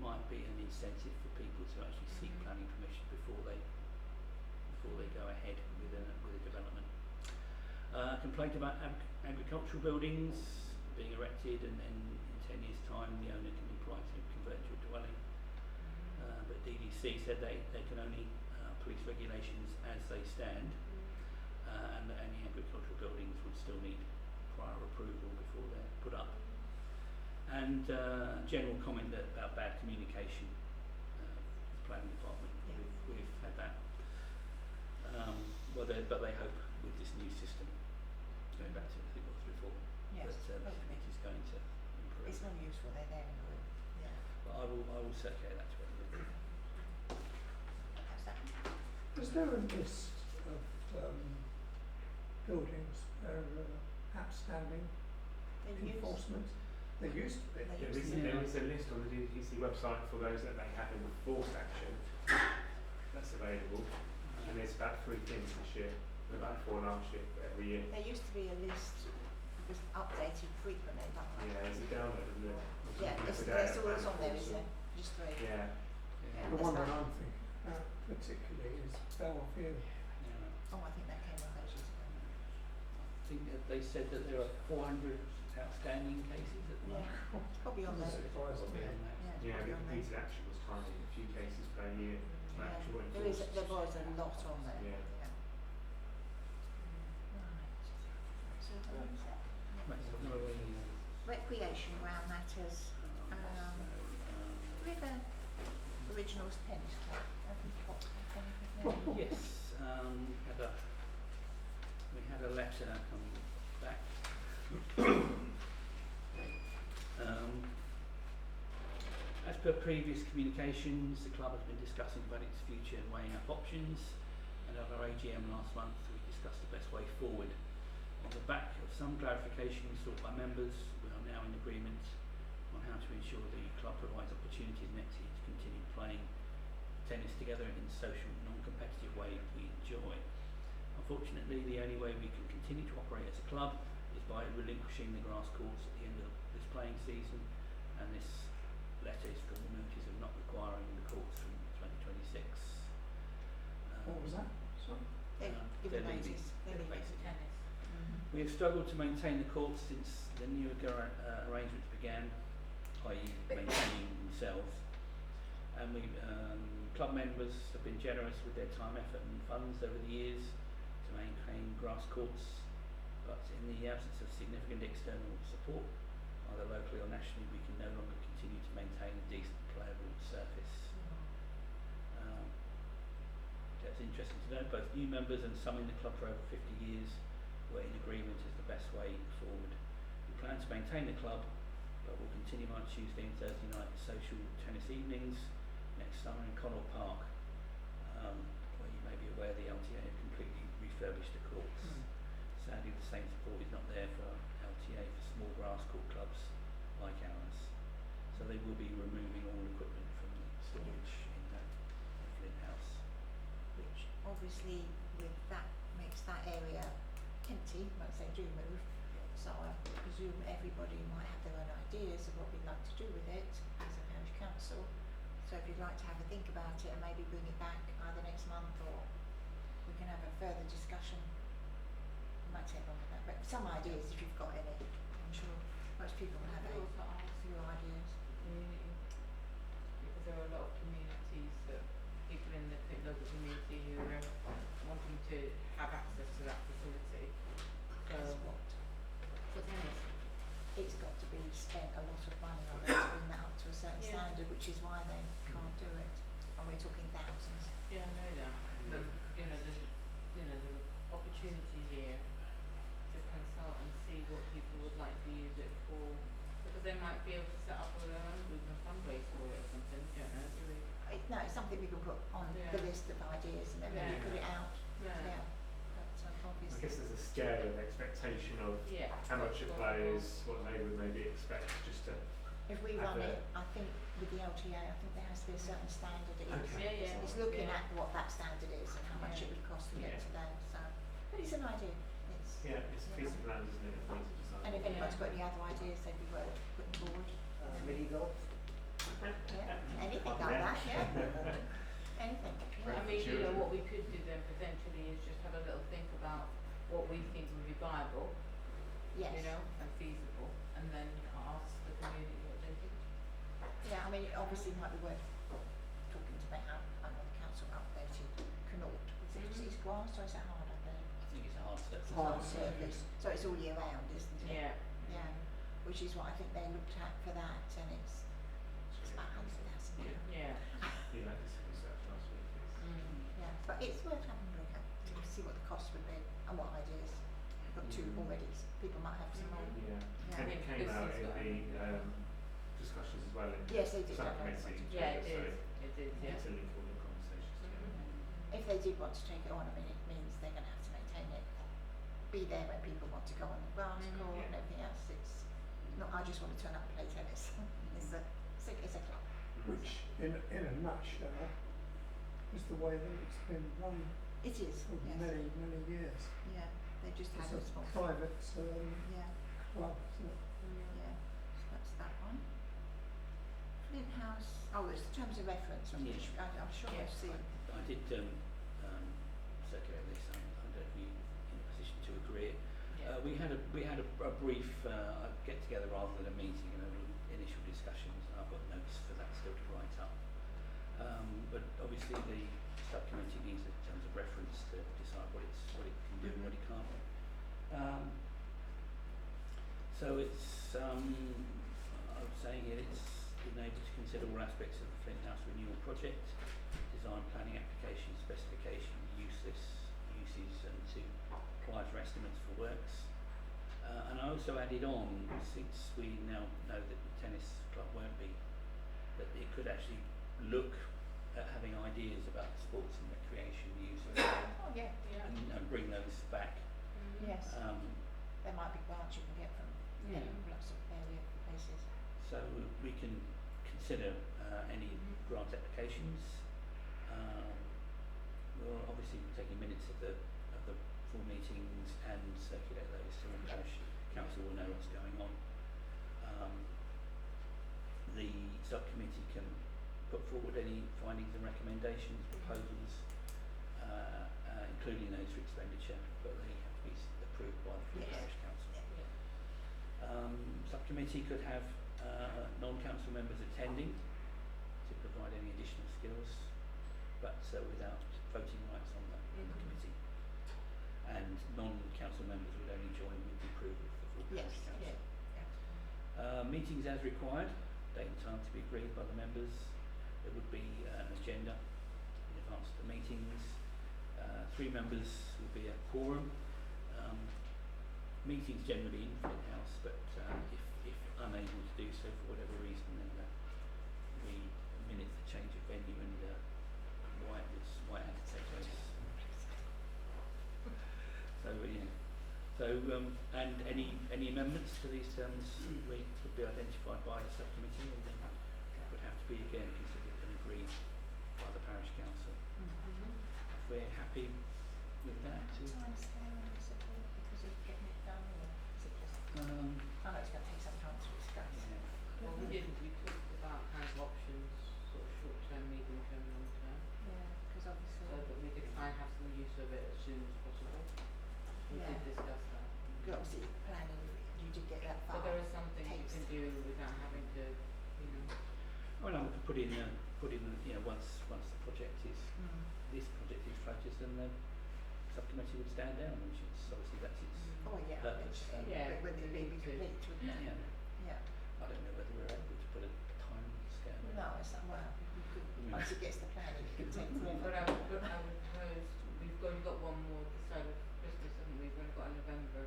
might be an incentive for people to actually seek planning permission before they go ahead with a development. Complaint about agricultural buildings being erected, and then in 10 years' time the owner can apply to convert to a dwelling. But DDC said they can only police regulations as they stand. And that any agricultural buildings would still need prior approval before they're put up. And general comment about bad communication, the planning department. Yeah. We've had that. But they hope with this new system, going back to as it was before, Yes, that hopefully. it is going to improve. It's not useful, they're there in the room. Yeah. But I will circulate that to everyone. is there a list of buildings that are outstanding They use- enforcement? There used to be. They There used is, to there is a list on the DDC website for those that they have enforced action. That's available. And there's about 3 things this year, and about 4 last year, but every year. There used to be a list that was updated frequently, but Yeah, there's a download, isn't there? yeah, it's all that's on there, isn't it? Just 3. Yeah. Yeah, The that's one that fine. I'm thinking about particularly is Bellevue. Oh, I think that came up ages ago. I think that they said that there are 400 outstanding cases at the moment. Yeah, it's probably on there. Doesn't surprise me. Yeah, it's Yeah, probably the on there. completed action was tiny, a few cases per year, for Yeah, actual there was enforced. a lot on there. Yeah. Right. So where is it? Right, so where are we? Recreation ground matters. River Originals Tennis Club. Have you got anything there? Yes, we had a letter coming back. As per previous communications, the club has been discussing about its future and weighing up options, and at our AGM last month we discussed the best way forward. On the back of some clarification sought by members, we are now in agreement on how to ensure the club provides opportunities next year to continue playing tennis together in the social, non-competitive way we enjoy. Unfortunately, the only way we can continue to operate as a club is by relinquishing the grass courts at the end of this playing season, and this letter is for the notice of not requiring the courts from 2026. What was that? Sorry? They've given they're leaving. notice. They're leaving. Basically. Tennis. Mhm. We have struggled to maintain the courts since the new arrangements began, i.e. maintaining themselves, and we club members have been generous with their time, effort and funds over the years to maintain grass courts, but in the absence of significant external support, either locally or nationally, we can no longer continue to maintain a decent playable surface. That's interesting to know. Both new members and some in the club for over 50 years were in agreement as the best way forward. We plan to maintain the club, but we'll continue our Tuesday and Thursday night social tennis evenings next summer in Connaught Park, where you may be aware the LTA have completely refurbished the courts. Sadly, the same support is not there for LTA for small grass court clubs like ours. So they will be removing all equipment from the storage in that Flint house. Which obviously with that makes that area empty once they do move. So I presume everybody might have their own ideas of what we'd like to do with it as a parish council. So if you'd like to have a think about it and maybe bring it back either next month or we can have a further discussion. It might take longer than that, but some ideas if you've got any. I'm sure most people will have Could also ask few ideas. community, because there are a lot of communities that people in the local community who are wanting to have access to that facility. Guess So what? for tennis. It's got to be spent a lot of money on it to bring that up to a certain Yeah. standard, which is why they can't do it. And we're talking thousands. Yeah, I know that. But, there's an opportunity here to consult and see what people would like to use it for. Because they might be able to set up their own group and fundraise for it or something, you don't know, do we? No, it's something we can put on Yeah. the list of ideas and then maybe Yeah. put it out. Yeah. Yeah. But I obviously. guess there's a scale of expectation of Yeah. how much a player is, what they would maybe expect, just to, If we have run a- it, I think with the LTA, I think there has to be a certain standard. It is. Okay. Yeah, yeah. It's looking Yeah. at what that standard is and how much Yeah. it would cost to get Yeah. to there. So, but it's an idea. It's. yeah, it's a piece of land, isn't it, if we need to decide. And if anyone's got any other ideas, they'd be worth putting forward. Mini golf. Yeah, anything like that, yeah. Anything. I mean, what we could do then potentially is just have a little think about what we think would be viable, Yes. and feasible, and then ask the community what they think. Yeah, I mean, it obviously might be worth talking to them how, I know the council updated Connaught. Is it grass or is it hard up there? I think it's a hard step. It's a hard surface, so it's all year round, isn't it? Yeah. Yeah, which is what I think they looked at for that, and it's about £100,000. Yeah. Yeah, like this research last week. Yeah, but it's worth having a look at to see what the cost would be and what ideas. We've got 2 already, so people might have some more. Yeah, Yeah. and it came This out has in got the discussions as well in Yes, they did, don't they? subcommittee, Yeah, so it did, yeah. it's a link all the conversations together. if they did want to take it on, I mean, it means they're going to have to maintain it, be there when people want to go on the grass court and everything else. It's not, I just want to turn up and play tennis. It's a club. Which, in a nutshell, is the way that it's been run It is, for yes. many, many years. Yeah, they just had It's a small. a private Yeah, club, isn't it? yeah, so that's that one. Flint House, oh, it's the terms of reference, I'm Yeah. sure I've seen. I did circulate this. I don't know if you're in a position to agree. We had a brief get together rather than a meeting and a little initial discussions. I've got notes for that still to write up. But obviously the subcommittee needs a terms of reference to decide what it can do and what it can't. So it's I was saying here it's been able to consider all aspects of the Flint House renewal project, design, planning, application, specification, uses and to apply for estimates for works. And I also added on, since we now know that the tennis club won't be, that it could actually look at having ideas about sports and recreation use Oh, yeah, and bring those back. yes. There might be grants you can get from lots of area places. So we can consider any grant applications. We'll obviously be taking minutes of the full meetings and circulate those so the parish council will know what's going on. The subcommittee can put forward any findings and recommendations, proposals, including those for expenditure, but they have to be approved by the full Yes. parish council. Subcommittee could have non-council members attending to provide any additional skills, but without voting rights on the committee. And non-council members would only join with the approval of the full Yes, parish council. yeah. Meetings as required, date and time to be agreed by the members. There would be an agenda in advance of the meetings. 3 members will be a quorum. Meetings generally in Flint House, but if unable to do so for whatever reason, then we minute the change of venue and why it had to take place. So and any amendments to these terms would be identified by the subcommittee and then would have to be again considered and agreed by the parish council. If we're happy with that. Timescale on this at all, because of getting it done, or is it just, I know it's going to take some time to discuss. Yeah. Well, we talked about kind of options, sort of short term, medium term, long term, Yeah, because obviously, so that we could try and have some use of it as soon as possible. We Yeah. did discuss that. because obviously planning, you did get that far. But there is something you Takes- can do without having to, Well, no, we could put in once the project is this project is floated, then the subcommittee would stand down, which is obviously that's its Oh, yeah, purpose. eventually, Yeah, but whether it be to- complete, wouldn't it? Yeah. Yeah. I don't know whether we're able to put a time scale. on it. No, it's not, well, you could, Mm. once it gets the planning, it can take forever. but I would propose, we've only got one more this side of Christmas, haven't we? We've only got a November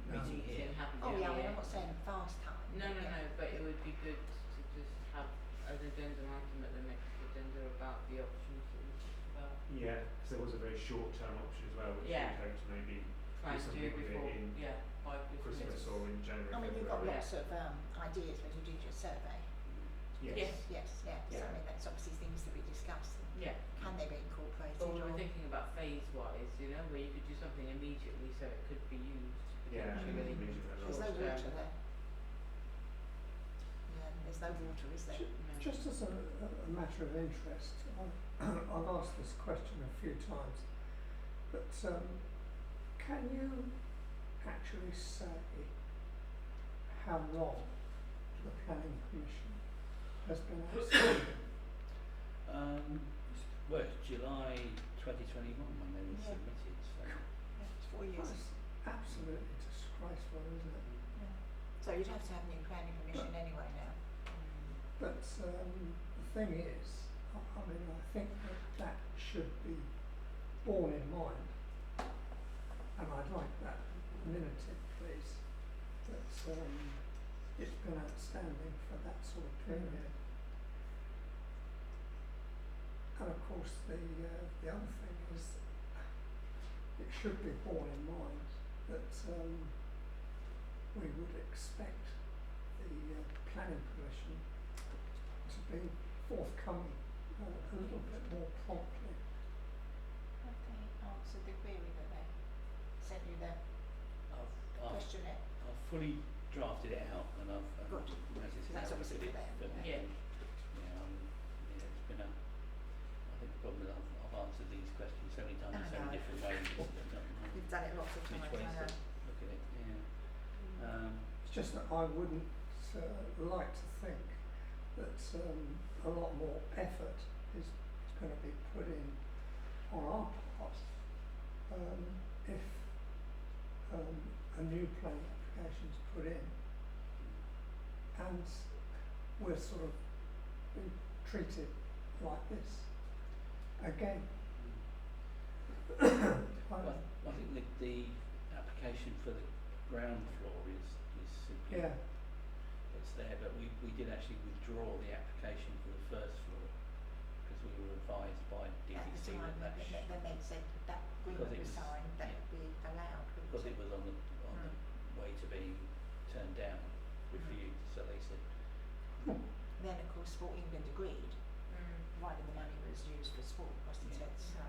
Meeting here. happening. Oh, yeah, I mean, I'm not saying fast time. No, yeah. but it would be good to just have an addendum item at the next agenda about the options that we talked about. Yeah, because there was a very short-term option as well, which Yeah. we hope to maybe Try and do something it with it before, in by Christmas or in January, I mean, you've got February. lots of ideas when you did your survey. Yes. Yes, yeah, so Yeah. I mean, that's obviously things to be discussed. Yeah. Can they be incorporated But we or? were thinking about phase-wise, where you could do something immediately so it could be used Yeah, potentially. immediately. There's no short water term. there. Yeah, there's no water, is there? Ju- No. Just as a matter of interest, I've asked this question a few times, but can you actually say how long the planning commission has been outstanding? Well, it's July 2021 when they were Yeah. submitted, so Yeah, it's 4 years. That's absolutely disgraceful, isn't it? Yeah. So you'd have to have a new planning commission anyway now. But the thing is, I mean, I think that should be borne in mind, and I'd like that minuted, please, that it's been outstanding for that sort of period. and of course the other thing is it should be borne in mind that we would expect the planning permission to be forthcoming a little bit more promptly. Have they answered the query that they sent you the I've questionnaire? fully drafted it out and I've Good. That's obviously for them, yeah. yeah. It's been I think the problem is I've answered these questions so many times in so many different ways. I don't know You've done it lots of which times, way I to know. look at it. Yeah. It's just that I wouldn't like to think that a lot more effort is going to be put in on our part if a new planning application is put in and we're sort of being treated like this again. Well, I think the application for the ground floor is simply Yeah, it's there, but we did actually withdraw the application for the first floor because we were advised by At the DDC time, that then they said that because agreement it was was- signed, that yeah. would be allowed, wouldn't because it was on the way to be turned down, refused. So they said, Then of course Sport England agreed, provided the money was used for sport, wasn't Yeah. it? So,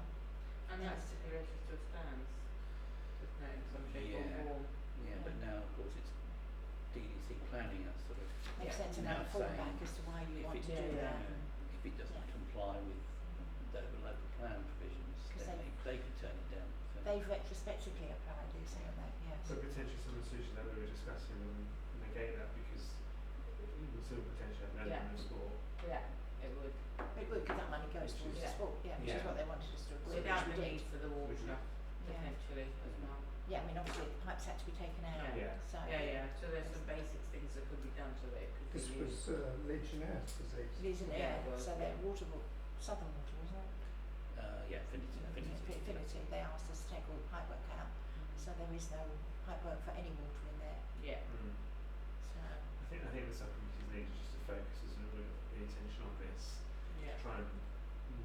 And that stipulation still stands, doesn't it, in some shape or Yeah. form? yeah, but now of course it's DDC planning us sort of they've Yeah. sent Now another form saying back as to why you if want it- to do yeah, that. if it doesn't Yeah. comply with the local plan provisions, 'Cause then they could turn it down. So. They've retrospectively applied this, haven't they? Yes. So potentially some of the solutions that we were discussing will negate that because it would still potentially have an Yeah. element of sport. Yeah, it would. It would, because that money goes towards the Yeah. sport, yeah, which is Yeah. what they wanted us to agree, Without which the we need did. for the water, Yeah. potentially, as well. Yeah, I mean, obviously the pipes had to be taken out, Yeah. so. Yeah, so there's some basic things that could be done to it, could this be was used. Legionnaires' disease. It isn't it? Yeah, well, So they're waterable, southern water, wasn't it? Yeah, Affinity. Affinity, they asked us to take all the pipework out, so there is no pipework for any water in there, Yeah, so. I think the subcommittee's need is just to focus as a little bit the attention on this, yeah. try and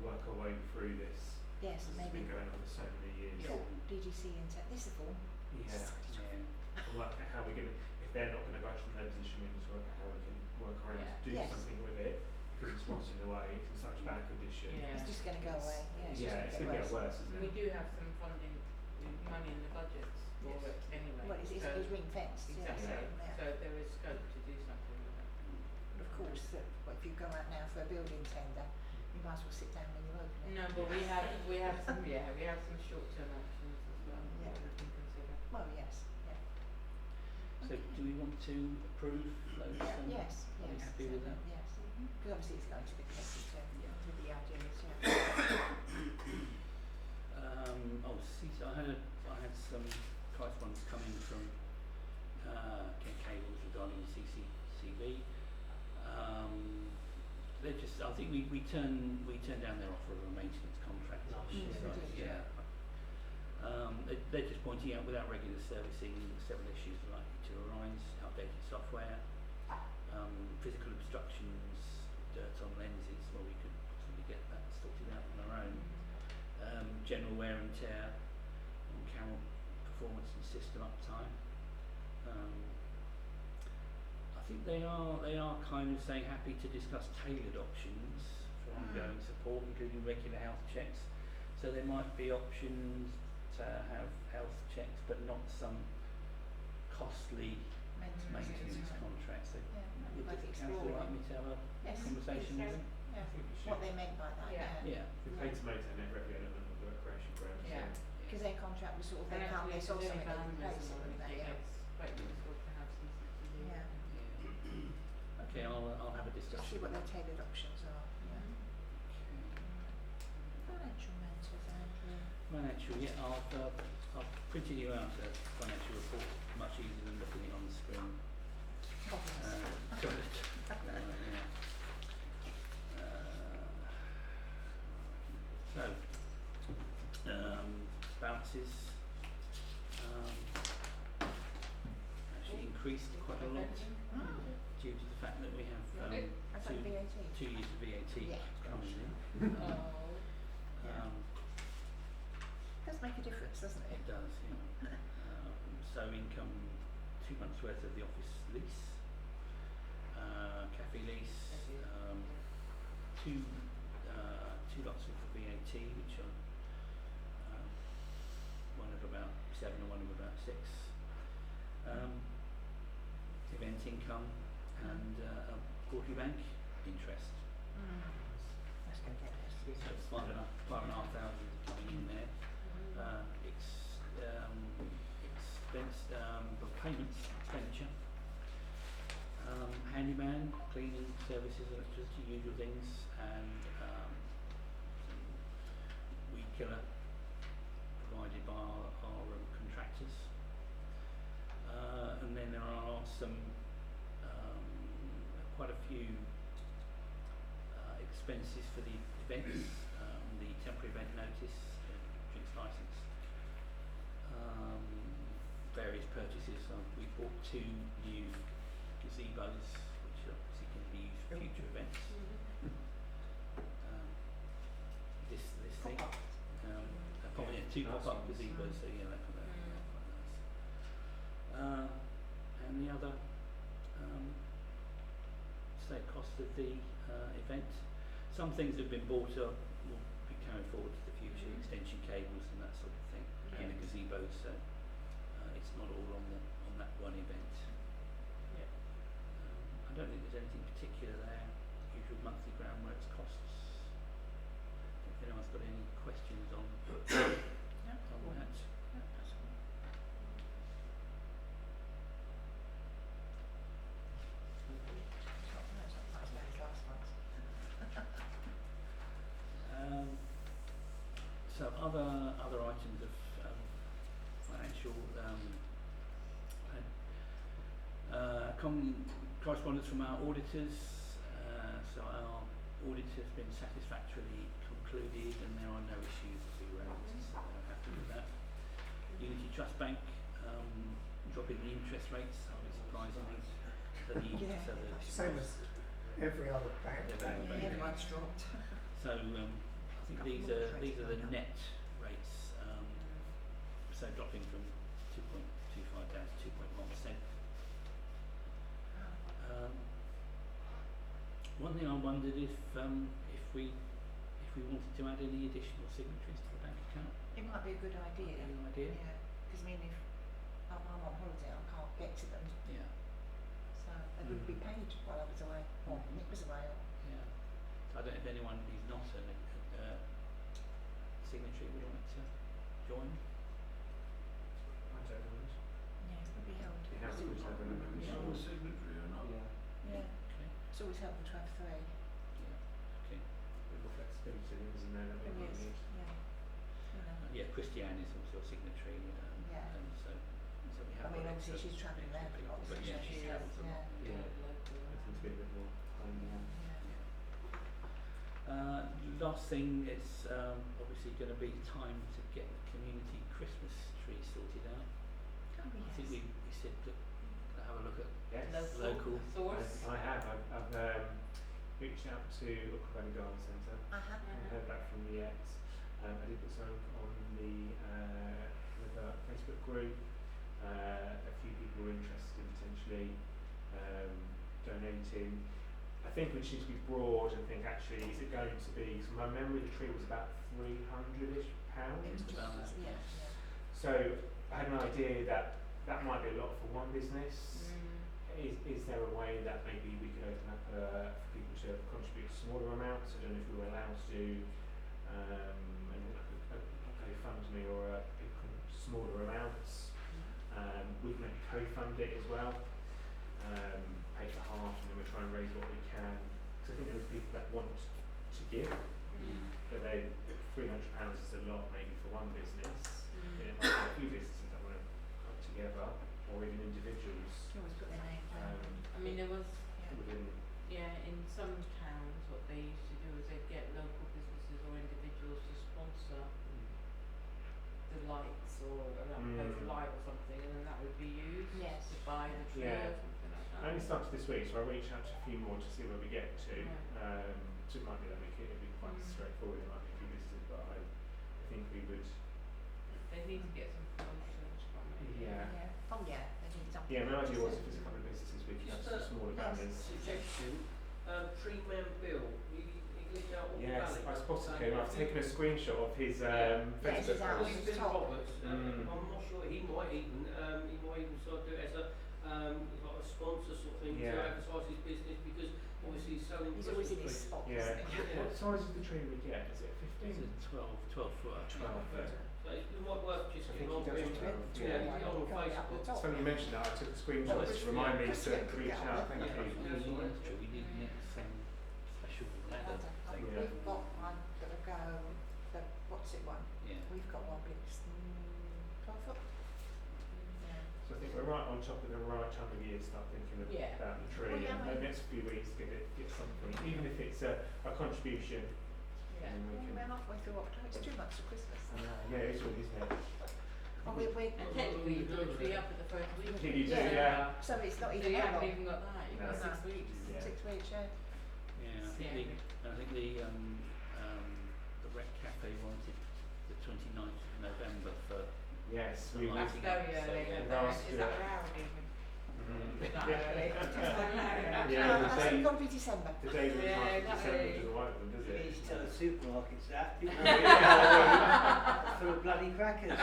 work our way through this. Yes, This has maybe been going on for so many years. talk DGC into this is all. Yeah. Yeah. Work out how we're going to, if they're not going to budge from their position, we need to work out how we can work around Yeah. to do Yes. something with it because it's rotting away, it's in such bad condition. Yeah. It's just gonna go away, yeah, it's Yeah, it's just going gonna to get get worse. worse, isn't We it? do have some funding, money in the budgets for Yes. it anyway. Well, it's so ring fenced, yes, exactly, yeah. so there is scope to do something with it. But of course, what if you go out now for a building tender, you might as well sit down when you open it. No, but we have some, we have some short-term options as well Yeah. that we can consider. Well, yes, yeah. So do we want to approve those? Yes, Are we yes. happy with that? Yes, because obviously it's going to be connected to, Yeah. to the ideas, yeah. I had some correspondence coming from Kent Cables regarding CCCV. They're just, I think we turned down their offer of a maintenance contract. Last year. So, We did, yeah. They're just pointing out without regular servicing, several issues are likely to arise: outdated software, physical obstructions, dirt on lenses. Well, we could possibly get that sorted out on our own. General wear and tear on camera performance and system uptime. I think they are kind of saying happy to discuss tailored options for ongoing support, including regular health checks. So there might be options to have health checks, but not some costly maintenance contracts. So Yeah, would like the council exploring. like me to have a Yes, conversation please, with them? yeah. I think we should. What they meant by that, Yeah. yeah. Yeah. We pay to maintain every element of the recreation ground. Yeah. Because their contract was sort of, they And can't, they actually, sold if something there's they any replace it, vandalism or wouldn't they, anything, yeah. it's quite useful to have CCTV. Yeah. Okay, I'll have a Just discussion. see what their tailored options are, yeah. Financial matters, Andrew. Financial, yeah, I've printed you out a financial report, much easier than looking it on the screen. Correct. Yeah. So, bounces actually increased quite a lot due to the fact that we have That's like VAT. 2 years of VAT Yeah. coming in. Oh. make a difference, doesn't it? It does, yeah. So income, 2 months worth of the office lease, cafe lease, two lots of VAT, which are one of about 7 and one of about 6. Event income and a quarterly bank interest. That's going to get us. So it's 5,500 coming in there. Payments, expenditure. Handyman, cleaning services, electricity, usual things, and some weed killer provided by our contractors. And then there are some quite a few expenses for the events, the temporary event notice, drinks licence, various purchases. We bought 2 new gazebos, which obviously can be used for future events. This thing, probably 2 pop-up gazebos, so yeah, that quite nice. And the other, say, cost of the event. Some things have been bought up will be carried forward to the future, extension cables and that sort of thing, and the gazebos. So it's not all on that one event. I don't think there's anything particular there. Usual monthly groundworks costs. If anyone's got any questions on that. So other items of financial correspondence from our auditors. So our audit has been satisfactorily concluded and there are no issues to be raised, so I'm happy with that. Unity Trust Bank dropping the interest rates, surprisingly. Same as every other bank. Everyone's dropped. So I think these are the net rates. So dropping from 2.25 down to 2.1%. One thing I wondered if we wanted to add any additional signatories to the bank account. It might be a good idea. Idea. Yeah, because I mean, if I'm on holiday, I can't get to them, Yeah. so they would be paid while I was away, or Nick was away. Or Yeah. I don't know if anyone who's not a signatory would like to join. I don't know. yeah, it's probably held. It has to be seven. Sure, signatory or not. Yeah, Okay. it's always helpful to have 3. Yeah. Okay. With the flexibility, isn't there, that we It might is, need. yeah. You know. Yeah, Christiane is also a signatory, Yeah. and so we have. I mean, got obviously extra she's travelling there a lot, people, but so yeah, she she has, travels a lot. yeah. Yeah. I think to be a bit more time now. Last thing is obviously going to be time to get the community Christmas tree sorted out. Oh, I think yes. we said to have a look at Yes. local. Source. I have. I've reached out to Local Valley Garden Centre. I have. I heard back from the ex. I did put something on the Facebook group. A few people were interested in potentially donating. I think we should be broad and think actually, is it going to be, because my memory of the tree was about £300-ish. It was about that, yeah, yeah. So I had an idea that might be a lot for one business. Is there a way that maybe we could open up for people to contribute smaller amounts? I don't know if we were allowed to do a GoFundMe or smaller amounts. We can maybe co-fund it as well, pay for half, and then we'll try and raise what we can. Because I think there are people that want to give, but £300 is a lot maybe for one business. It might be a few businesses that want to come together, or even individuals. You always put their name down. I mean, there was, Within in some towns, what they used to do is they'd get local businesses or individuals to sponsor the lights or a lamp-post light or something, and then that would be used Yes. to buy the tree Yeah. or something like that. I only started this week, so I'll reach out to a few more to see where we get to. So it might be that it'll be quite straightforward, it might be a few businesses, but I think we would They need to get some promotions from it. Yeah. Oh yeah, they need something. Yeah, my idea to was say. if it's a couple of businesses, we could have Just some a smaller yes. banners. suggestion, Tree Man Bill, he lives out on the Yes, valley. I spotted him. I've taken a screenshot of his Yes, Facebook he's out. Well, post. he's been Top. Roberts, I'm not sure, he might even sort of do it as a, like a sponsor sort of thing to Yeah. advertise his business, because obviously he's selling He's always in Christmas his trees. spot, Yeah. isn't he? What size is the tree we get? Is it It's 15? a 12 foot. 12 foot. So it might worth just I think getting he on does him. 12, Yeah, yeah. he's on Going up Facebook. the top. It's funny you mentioned that. I took a screenshot Well, to remind me to Christian could reach get out. on Thank it. you. That's true, we need some special ladder thing. Yeah. We've got one that'll go, the, what's it one? Yeah. We've got one big, 12 foot. Yeah. So I think we're right on top of the right time of year to start thinking Yeah. about the tree. Well, yeah, And the next few weeks get something, even if it's a contribution. Yeah. And we Well, can. we're halfway through October, it's 2 months of Christmas. Yeah, it's really, isn't it? Oh, we're, And technically you put the tree up at the first week. Yeah, you do, Yeah. yeah. so it's not So even you that haven't long. even got that, you've got No. 6 weeks. Yeah. 6 weeks, yeah. Yeah, I think the Rec Cafe wanted the 29th of November for Yes, we we might That's So, very early, yeah. isn't Last it? Is year. that round even? Mhm. Is that Yeah. early? Yeah, No, the that's day- got to be December. The day we Yeah, can't exactly. December doesn't like them, does it? Please tell the supermarkets that. People Yeah. are Halloween full of bloody crackers.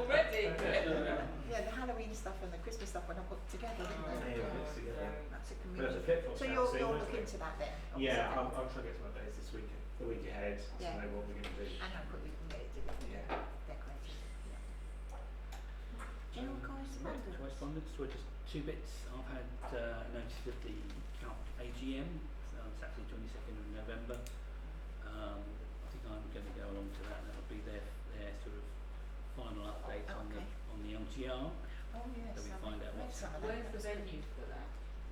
Already? Yeah, the Halloween stuff and the Christmas stuff when I put together, didn't they? Yeah, mix together. That's a But community. the flip-flops So now, you'll you look won't into that then? Yeah, obviously. I'll try to get some updates this week, the week ahead, to Yeah. know what we're going to do. And how quick we can get it delivered. Yeah. Decorated. Yeah. General correspondence. correspondence. So just two bits. I've had notice of the Calc AGM on Saturday 22nd of November. I think I'm going to go along to that, and that'll be their sort of final update on Okay. the LGR. Oh yes, So we I've find out read what's some of that. Where's the That's good. venue for that?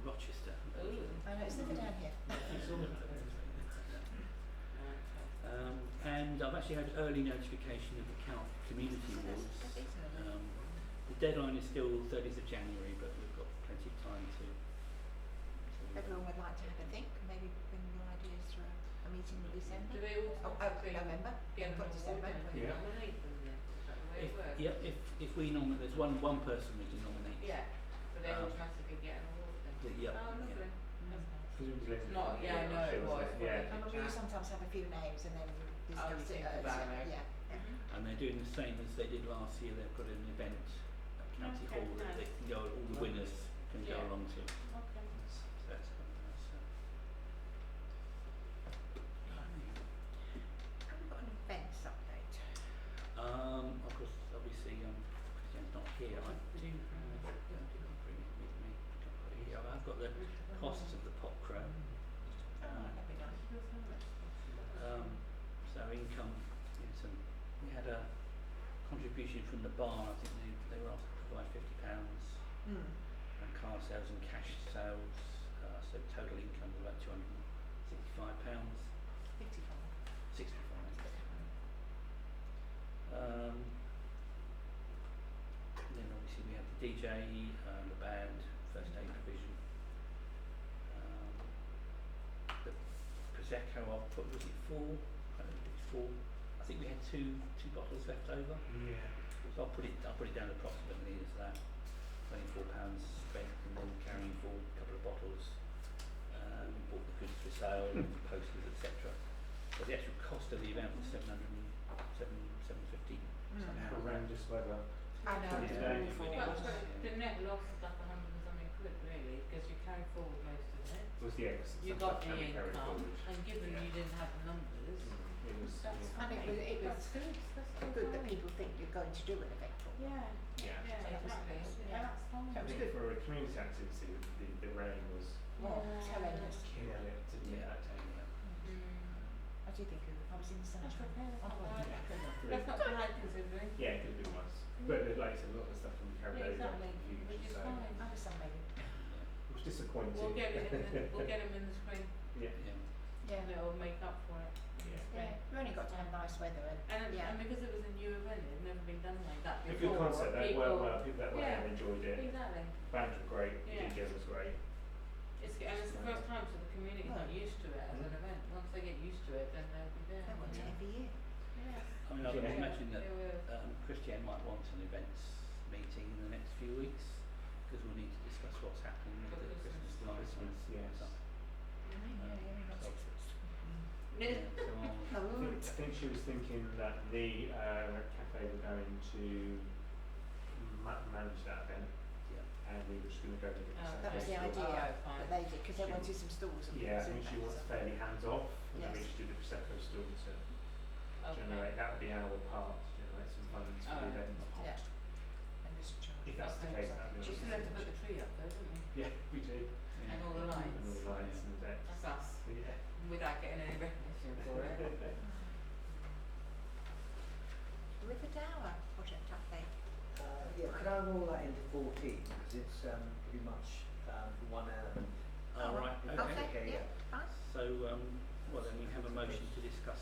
Rochester. Ooh. I know, it's never down here. And I've actually had early notification of the Calc Community Awards. That's excellent. The deadline is still 30th of January, but we've got plenty of time to Everyone would like to have a think, maybe bring your ideas to a meeting in December. Do they all November. get an Put award December. and Yeah. nominate them then? Is that the way it works? if we nominate, there's one person we can nominate. Yeah, so they Um, automatically get an award then? Yeah. Oh, lovely. That's nice. Presumably. Not- yeah, I know it was, but Yeah. And we sometimes have a few names and then discuss you it. think about it. Yeah. Yeah. And they're doing the same as they did last year. They've got an event at County Okay, Hall that they nice. can go, all the winners can go Yeah. along to. Okay. So that's quite nice. Have we got an events update? Of course, obviously, Jen's not here. I do bring it with me. I've got it here. I've got the costs of the pop crow. Oh, that'd be nice. So income, we had a contribution from the bar. I think they were asked to provide £50, and car sales and cash sales. So total income was about £265. 55. 65. Then obviously we have the DJ, the band, first aid provision. The Prosecco I've put, was it 4? I don't know if it's 4. I think we had two bottles left over. Yeah. So I'll put it down approximately as that. £24 spent and then carrying forward a couple of bottles. Bought the goods for sale, posters, etc. So the actual cost of the event was £750. Horrendous weather. I know, it's Yeah. awful. Yeah. Well, so the net loss is like 100 and something quid really, because you carry forward most of it. Was the X. You got the income, and given you didn't have the numbers, It was. that's Yeah. And fine. it was That's good, that's still good that fine. people think you're going to do an event for them. Yeah, Yeah. yeah, So that was exactly, nice, yeah, yeah. that's fine. That I was think good. for a community activity, the rain was Well, it's horrendous. killing it, didn't it, that day? What do you think? I was in the That's sunshine. okay, that's Oh, not well, bad. yeah. That's not bad considering. Yeah, it could have been worse. But like you said, a lot of the stuff can be carried Yeah, over. exactly, if you which is so fine. I was some maybe. it was disappointing. We'll get it in the, we'll get 'em in the spring, Yeah. Yeah. and it'll make up for it in the Yeah. spring. Yeah, we only got to have nice weather And, yeah. and because it was a new event, it had never been done like that A before. good concept, they people, worked well, people that were Yeah. there enjoyed it. Exactly. Band were great, the Yeah. DJ was great. And it's the first time, so the community's not Right. used to it as an event. Once they get used to it, then they'll be there. They want it every year. Yeah. I mean, I would Yeah. imagine that There were- Christiane might want an events meeting in the next few weeks, because we'll need to discuss what's happening with the For Christmas Christmas. lights and Yes. stuff. So, Yeah. yeah, so I'll, I think she was thinking that the cafe were going to manage that event, yeah. and we were just going to go with it. Oh, That was the Okay. idea Oh, fine. that they did, because they wanted some stalls and Yeah, I things, think she didn't wants they? So- fairly hands off, and then we Yes. just do the Prosecco stall to Okay. generate. That would be our part to generate some funds for the Alright. event. Yeah. And just charge. If that's the Okay. case, that'd be You still have to put the tree up though, don't you? Yeah, we do. Yeah. And all the And all lights. the lights and the decks. That's us, Yeah. without getting any recognition for it. Riverdale project update. Yeah, could I roll that into 14, because it's pretty much one element. All right, okay. Okay, yeah, fine. So, well then we have a motion to discuss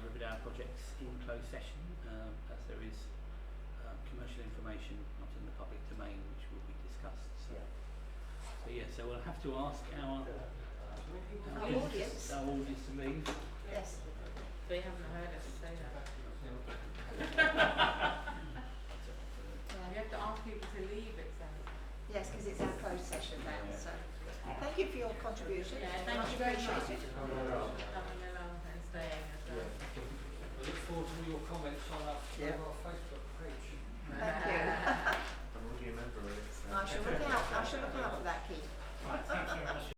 Riverdale projects in closed session, as there is commercial information not in the public domain which will be discussed. So, so yeah, so we'll have to ask our audience. our audience to leave. Yes. They haven't heard us say that. You Yeah. have to ask people to leave, it sounds like. Yes, because it's our closed session now, so. Thank you for your contribution. Yeah, thank Much you very much. appreciated. Coming along and staying as well. I look forward to all your comments on our Facebook page. Thank you. I'm already a member of it. So. I shall look out for that, Keith. Right, thank you very much.